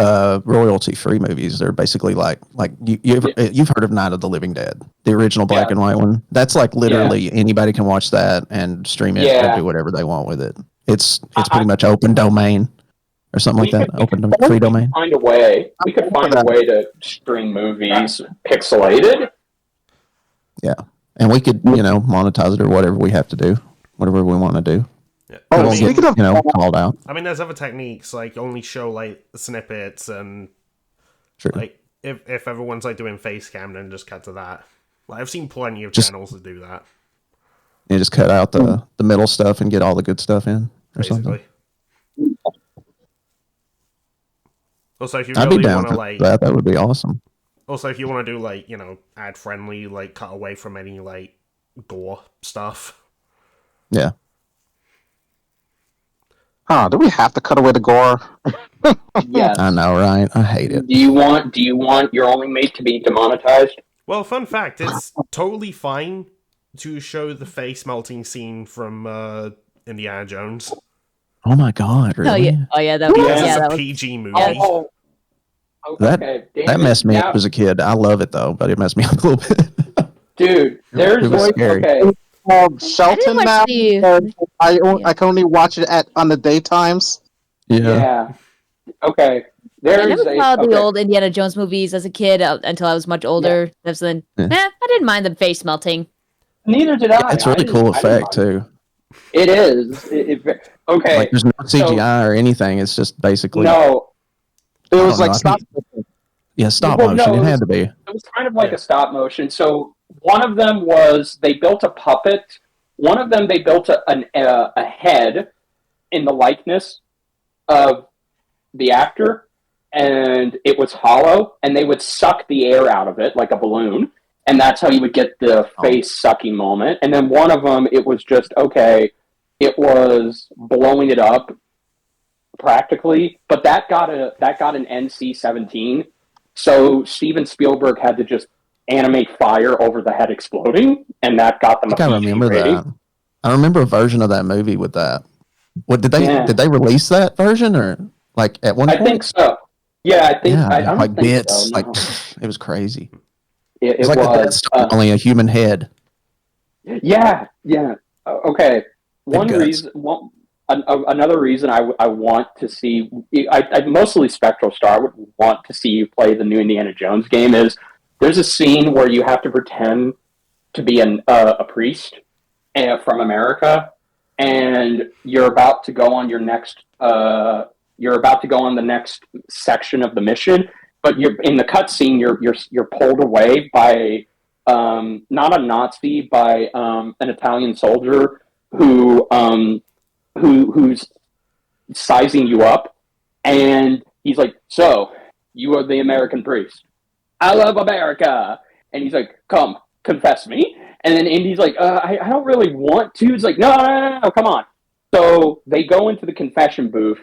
royalty-free movies. They're basically like you've heard of Night of the Living Dead, the original black and white one. That's like literally anybody can watch that and stream it and do whatever they want with it. It's pretty much open domain or something like that. Free domain. We could find a way to stream movies pixelated. Yeah, and we could monetize it or whatever we have to do, whatever we want to do. Yeah. Speaking of called out. I mean, there's other techniques like only show like snippets and like if everyone's like doing face cam, then just cut to that. Like I've seen plenty of channels that do that. You just cut out the middle stuff and get all the good stuff in, or something. Also, if you I'd really be down want to for that would be awesome. Also, if you want to do like ad friendly, like cut away from any like gore stuff. Yeah. Do we have to cut away the gore? Yes. I know, right? I hate it. Do you want your only mate to be demonetized? Well, fun fact, it's totally fine to show the face melting scene from Indiana Jones. Oh my god, really? Oh yeah, that was a PG movie. Oh, okay. That messed me up as a kid. I love it though, but it messed me up a little bit. Dude, there's scary. okay. Shelton now. I can only watch it on the daytimes. Yeah. Okay. I never saw the old Indiana Jones movies as a kid until I was much older. I didn't mind the face melting. Neither did I. It's a really cool effect too. It is. Okay. Like there's no CGI or anything. It's just basically no. It was like stop motion. Yeah, stop motion. It had to be. It was kind of like a stop motion. So one of them was they built a puppet. One of them they built a head in the likeness of the actor, and it was hollow, and they would suck the air out of it like a balloon, and that's how you would get the face sucking moment. And then one of them, it was just it was blowing it up practically, but that got an NC-17. So Steven Spielberg had to just animate fire over the head exploding, and that got them. I remember that. I remember a version of that movie with that. What did they release that version or like at one point? I think so. Yeah, I think. I don't like think bits. so, no. Like it was crazy. It was like only a human head. Yeah. Okay. Another reason I want to see, I mostly Spectral Star would want to see you play the new Indiana Jones game is there's a scene where you have to pretend to be a priest from America, and you're about to go on your next. You're about to go on the next section of the mission, but you're in the cutscene. You're pulled away by not a Nazi, by an Italian soldier who's sizing you up, and he's like, "So, you are the American priest. I love America." And he's like, "Come, confess me." And then Indy's like, I don't really want to. He's like, no, no, no, no, come on. So they go into the confession booth,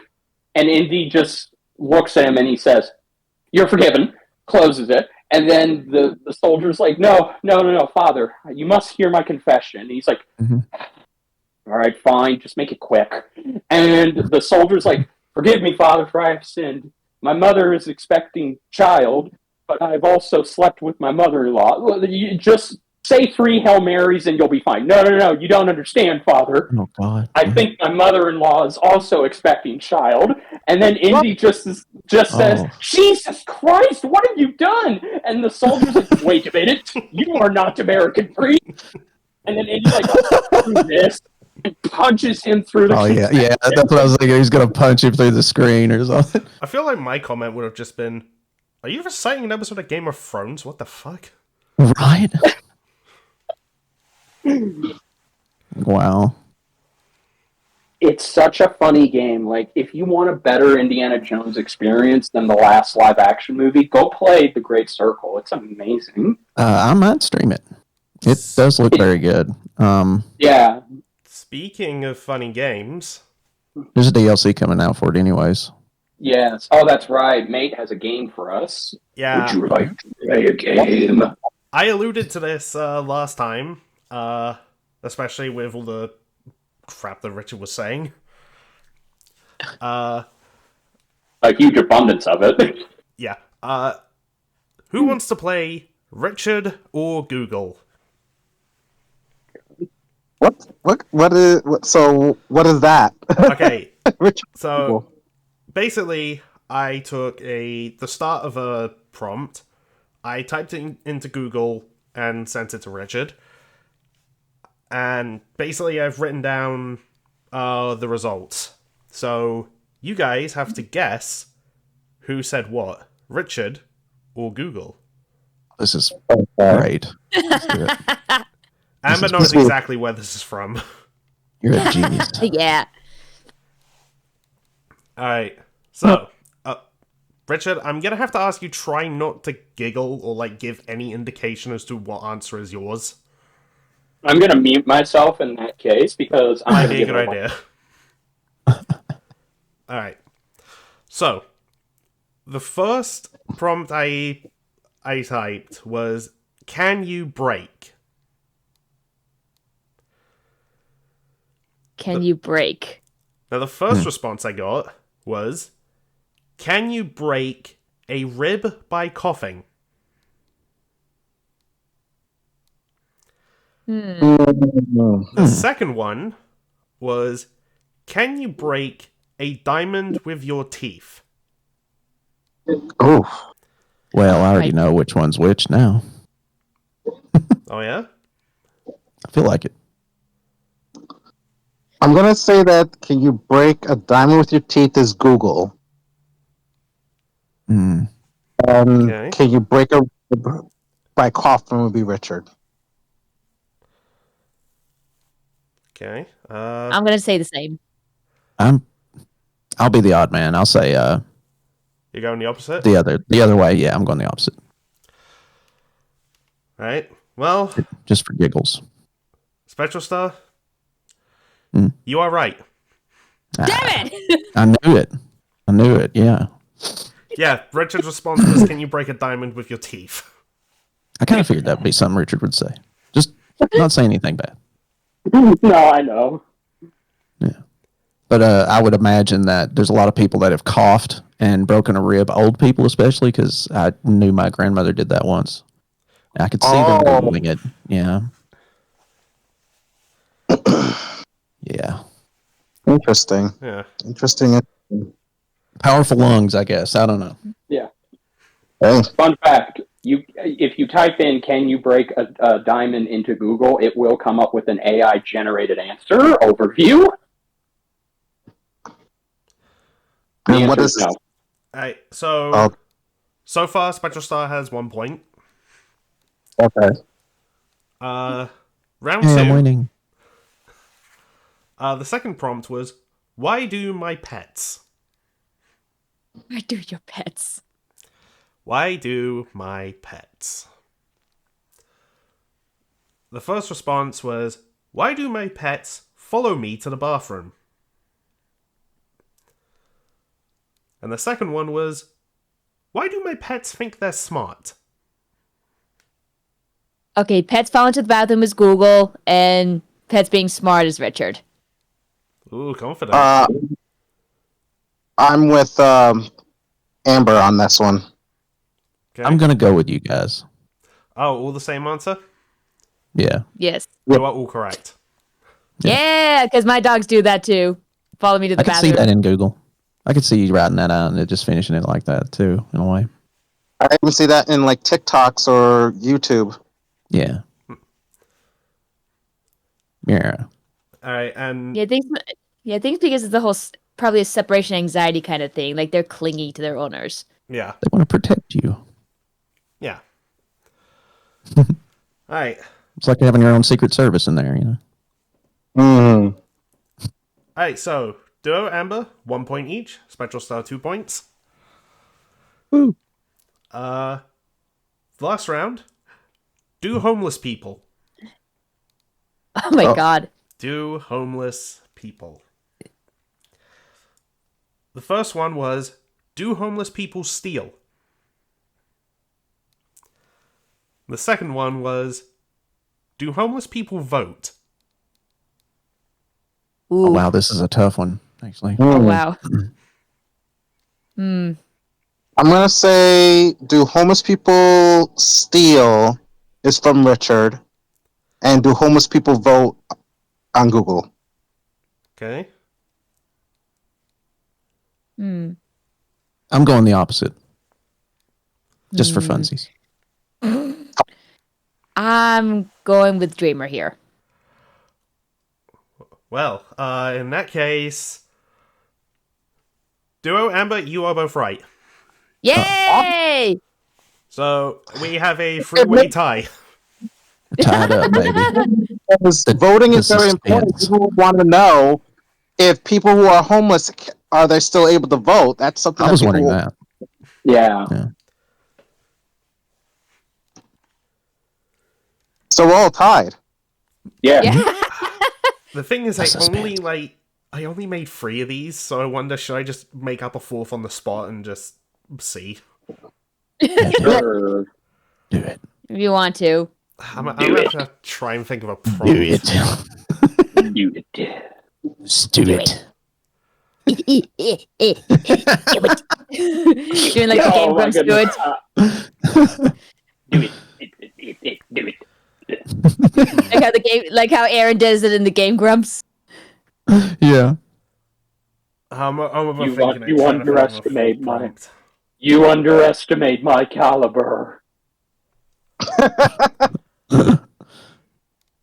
and Indy just looks at him and he says, "You're forgiven," closes it. And then the soldier's like, "No, no, no, no, Father, you must hear my confession." And he's like, "All right, fine, just make it quick." And the soldier's like, "Forgive me, Father, for I have sinned. My mother is expecting child, but I've also slept with my mother-in-law. You just say 3 Hail Marys and you'll be fine." "No, no, no, you don't understand, Father. Oh God! I think my mother-in-law is also expecting child." And then Indy just says, "Jesus Christ, what have you done?" And the soldier's like, "Wait a minute, you are not American priest." And then Indy's like, "Screw this," and punches him through the. Oh yeah. That's what I was thinking. He's gonna punch him through the screen or something. I feel like my comment would have just been, "Are you reciting an episode of Game of Thrones? What the fuck?" Right? Wow. It's such a funny game. Like, if you want a better Indiana Jones experience than the last live-action movie, go play The Great Circle. It's amazing. I might stream it. It does look very good. Yeah. Speaking of funny games, There's a DLC coming out for it, anyways. Yes. Oh, that's right. Mate has a game for us. yeah, Would you like to play a game? I alluded to this last time, especially with all the crap that Richard was saying. A huge abundance of it. Yeah. Who wants to play Richard or Google? What is that? Okay, Which so basically, I took the start of a prompt, I typed it into Google and sent it to Richard, and basically I've written down the results. So you guys have to guess who said what, Richard or Google. This is great. Let's do it. Amber knows exactly where this is from. You're a genius. Yeah. Alright, so, Richard, I'm gonna have to ask you, try not to giggle or, give any indication as to what answer is yours. I'm going to mute myself in that case because I'm Might going be to a good idea. Alright, so, the first prompt I typed was, "Can you break?" Can you break? Now, the first response I got was, "Can you break a rib by coughing?" The second one was, "Can you break a diamond with your teeth?" Oh, Well, I already know which one's which now. Oh, yeah? I feel like it. I'm gonna say that "Can you break a diamond with your teeth" is Google. Mm. Okay. "Can you break a rib by coughing" would be Richard. Okay. I'm gonna say the same. I'll be the odd man. I'll say You're going the opposite? the other way. Yeah, I'm going the opposite. Alright. Well, Just for giggles. Special Star, Mm. you are right. Damn it! I knew it. Yeah. Yeah, Richard's response was, "Can you break a diamond with your teeth?" I kind of figured that'd be something Richard would say. Just not say anything bad. No, I know. Yeah. But I would imagine that there's a lot of people that have coughed and broken a rib, old people especially, because I knew my grandmother did that once. I could see them doing it. Yeah. Yeah. Interesting. Yeah. Interesting. Powerful lungs, I guess. I don't know. Yeah. Hey, Fun fact. if you type in "can you break a diamond" into Google, it will come up with an AI generated answer overview. The And what answer is is no. Alright, Oh, so far Spectral Star has 1 point. okay. Round Hey, I'm 2. winning. The second prompt was, why do my pets? Where do your pets? Why do my pets? The first response was, why do my pets follow me to the bathroom? And the second one was, why do my pets think they're smart? Okay, pets falling to the bathroom is Google, and pets being smart is Richard. Ooh, confident. I'm with Amber on this one. Okay. I'm gonna go with you guys. Oh, all the same answer? Yeah. Yes. You are all correct. Yeah, because my dogs do that too. Follow me to the I could see bathroom. that in Google. I could see you writing that out and it just finishing it like that too, in a way. I even see that in like TikToks or YouTube. Yeah. Yeah. Alright, and Yeah, I think it's because it's the whole probably a separation anxiety kind of thing. Like they're clingy to their owners. yeah. They want to protect you. Yeah. Alright. It's like having your own secret service in there, you know. Mm. Alright, so Duo, Amber, 1 point each. Spectral Star, 2 points. Woo. The last round. Do homeless people. Oh my god. Do homeless people. The first one was, do homeless people steal? The second one was, do homeless people vote? Ooh. Oh, wow, this is a tough one, actually. Oh wow. Hmm. I'm gonna say, do homeless people steal? Is from Richard, and do homeless people vote on Google? Okay. Hmm. I'm going the opposite. Just for Hmm. funsies. I'm going with Dreamer here. Well, in that case, Duo, Amber, you are both right. Yay! So we have a three-way tie. Tied up, baby. Because The- voting the is very important. suspense. People want to know if people who are homeless are they still able to vote. That's something I that was people wondering that. Yeah. So we're all tied. Yeah. Yeah. The thing is, The I only made 3 of these, so I wonder, should I just make up a 4th on the spot and just see? Sure. Do it. If you want to. I'm gonna have to try and think of a prompt. Do it. Do it. Just do it. Doing like the Game Oh my Grumps do goodness. it. Do it. Do it. Like how Aaron does it in the Game Grumps. Yeah. I'm You trying to think of a underestimate full my- prompt. You underestimate my caliber.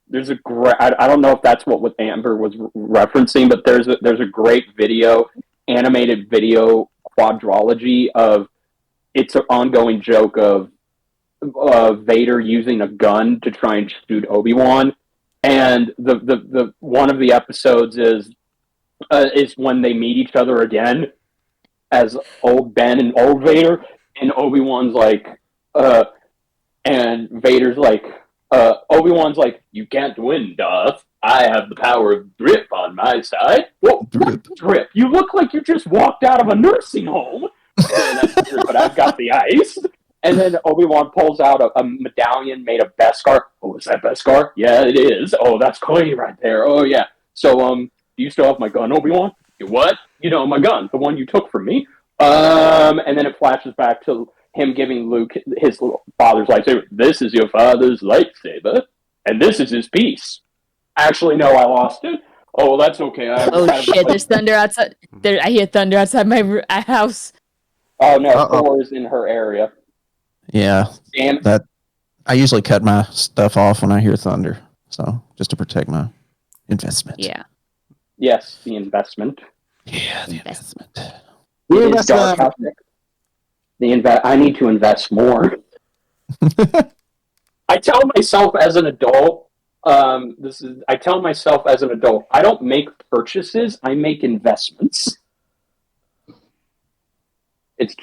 There's a great. I don't know if that's what Amber was referencing, but there's a great video, animated video quadrology of. It's an ongoing joke of Vader using a gun to try and shoot Obi-Wan, and the one of the episodes is when they meet each other again as old Ben and old Vader, and Obi-Wan's like, and Vader's like, Obi-Wan's like, you can't win, Darth. I have the power of drip on my side. What drip? You look like you just walked out of a nursing home. But I've got the ice. And then Obi-Wan pulls out a medallion made of Beskar. Oh, is that Beskar? Yeah, it is. Oh, that's Clay right there. Oh, yeah. So, do you still have my gun, Obi-Wan? What? You know, my gun, the one you took from me. And then it flashes back to him giving Luke his father's lightsaber. This is your father's lightsaber, and this is his piece. Actually, no, I lost it. Oh, well, that's okay. Oh shit! There's thunder outside. I hear thunder outside my house. Oh no, Uh-oh. Thor is in her area. Yeah, Damn. that I usually cut my stuff off when I hear thunder, so just to protect my investment. Yeah. Yes, the investment. Yeah, the investment. It is dark out there. I need to invest more. I tell myself as an adult, I tell myself as an adult, I don't make purchases, I make investments. It's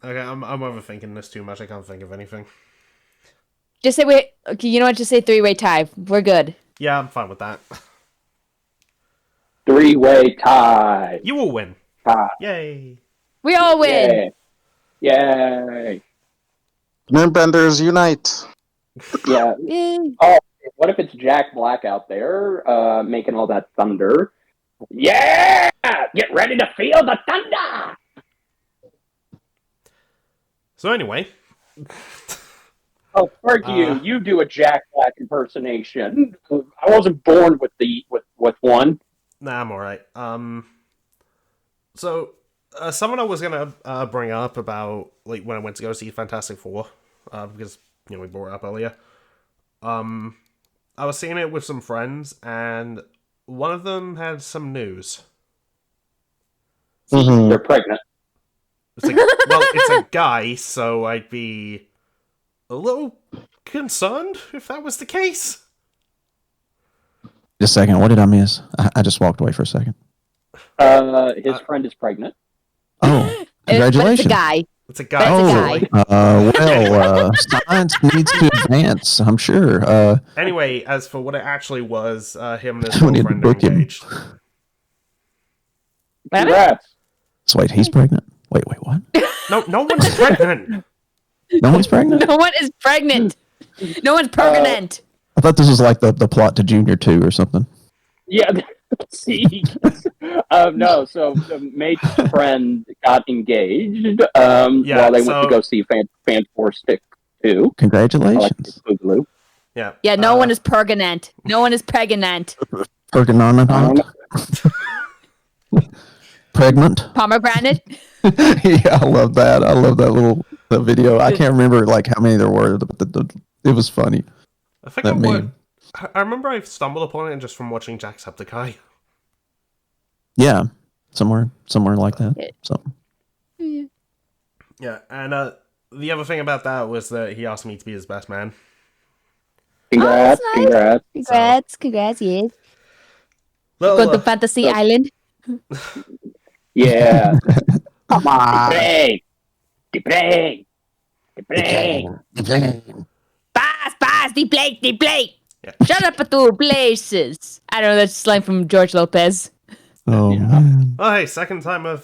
Okay, I'm overthinking this too much. I can't think of anything. Just say wait. Okay, you know what? Just say 3-way tie. We're good. Yeah, I'm fine with that. three-way tie. You will win. Tie. Yay. We all win. Yay. Moonbenders unite. Yeah. Yay. Oh, what if it's Jack Black out there making all that thunder? Yeah! Get ready to feel the thunder! So anyway, Oh, frick you! You do a Jack Black impersonation. I wasn't born with one. nah, I'm alright. So, someone I was gonna bring up about like when I went to go see Fantastic Four, because we brought it up earlier. I was seeing it with some friends, and one of them had some news. Mhm. They're pregnant. It's a guy, so I'd be a little concerned if that was the case. Just a second. What did I miss? I just walked away for a second. His friend is pregnant. Oh, But it's a congratulations. guy. It's a guy. That's a Oh, guy. Science needs to advance, I'm sure. Anyway, as for what it actually was, him and his We need to girlfriend are book him. engaged. Congrats. So wait, he's pregnant? Wait, what? No one's pregnant. No one's pregnant? No one is pregnant. No one's pregnant. I thought this was like the plot to Junior 2 or something. Yeah. See. No. So mate's friend got engaged. While they went to go see Fan Force 2. Congratulations. I like Boogaloo. Yeah. Yeah, no one is pregnant. No one is pregnant. Pregnant. Pregnant. Pomegranate. Yeah, I love that. I love that little video. I can't remember like how many there were, but it was funny. I think That meme. I remember I stumbled upon it just from watching Jacksepticeye. Yeah, somewhere like that. So Yeah, and the other thing about that was that he asked me to be his best man. Congrats. Oh, that's Congrats. Congrats, yes. Little, Go to Fantasy Island. Yeah. Come on. The plane. Pass, the plate. Yeah. Shut up, two places. I don't know, that's slang from George Lopez. oh Yeah. man. Oh, hey, second time I've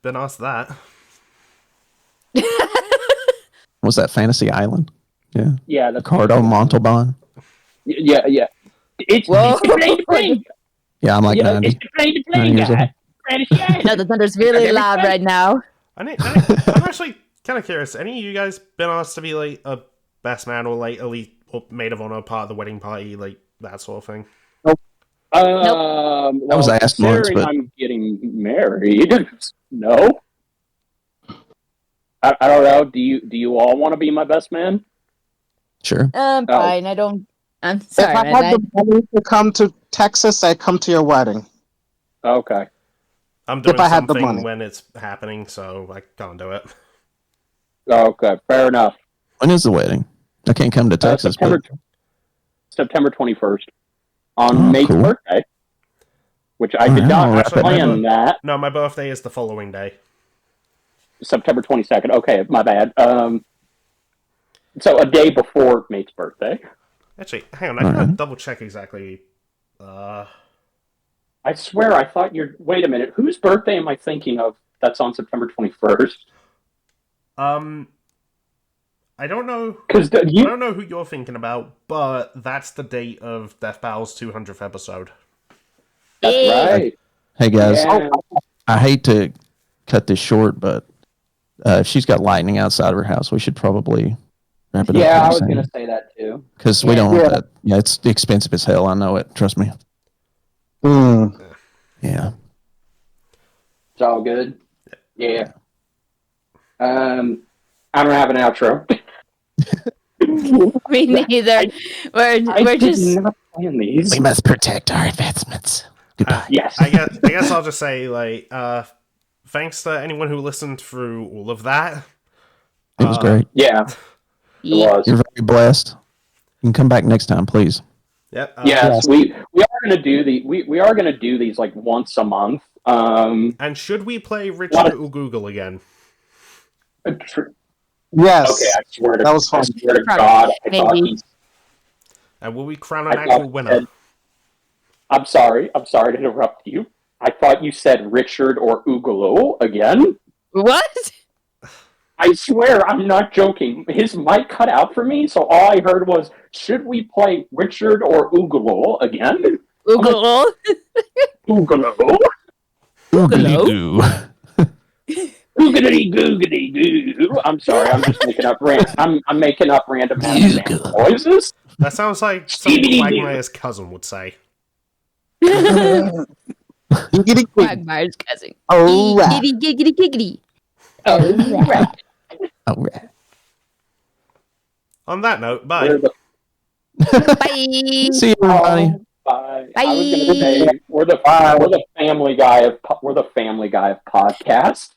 been asked that. Was that Fantasy Island? Yeah. Yeah. That's Ricardo Montalban. Yeah. It's Whoa. the plane. Yeah, I'm like Yeah, 90. it's the plane 90 years guy. No, the thunder's really loud right now. I'm actually kind of curious. Any of you guys been asked to be like a best man or like elite or maid of honor part of the wedding party, like that sort of thing? I was asked once, considering but- I'm getting married. No. I don't know. Do you all want to be my best man? Sure. Fine, I don't. I'm If sorry, I man. had the money to come to Texas, I'd come to your wedding. Okay. I'm doing If I had the something money. when it's happening, so I can't do it. Okay. Fair enough. When is the wedding? I can't come to Texas, but September 21st on Oh, Mate's cool. birthday, which I All did right, not I'll wrap it plan that. No, my birthday is the following day. September 22nd. Okay, my bad. So a day before Mate's birthday. Actually, hang on, I gotta Alright. double check exactly. I swear, I thought you're. Wait a minute. Whose birthday am I thinking of? That's on September 21st. I don't know. Because I don't know who you're thinking about, but that's the date of Death Battle's 200th episode. That's right. hey guys, Yeah. I hate to cut this short, but if she's got lightning outside of her house, we should probably wrap it up. Yeah, I was gonna say that too. Because we don't want that. Yeah, it's expensive as hell. I know it. Trust me. Hmm. Yeah. It's all good. Yeah. I don't have an outro. Me neither. We're I did just not plan these. We must protect our investments. Goodbye. Yes. I guess I'll just say, like, thanks to anyone who listened through all of that. It was great. Yeah, it yeah. was. You're very blessed. You can come back next time, please. Yep. Yes, we are gonna do we are gonna do these like once a month. And should we play Richard or Google again? Yes. Okay, I swear to That was fun. I swear to Probably. God, I thought Maybe. he And will we crown an I actual thought winner? said- I'm sorry to interrupt you. I thought you said Richard or Oogalo again. What? I swear, I'm not joking. His mic cut out for me, so all I heard was, should we play Richard or Oogalo again? Google. Oogalo? Oogly-goo. Oogity googity goo. I'm sorry, I'm just making up I'm making up random noises. That sounds like something Quagmire's cousin would say. Giggity, Quagmire's cousin. All right. Giggity, giggity, giggity. Oh, right. All right. On that note, bye. We're the Bye. See you, everybody. Bye. Bye. I was gonna say we're the family guy of podcast.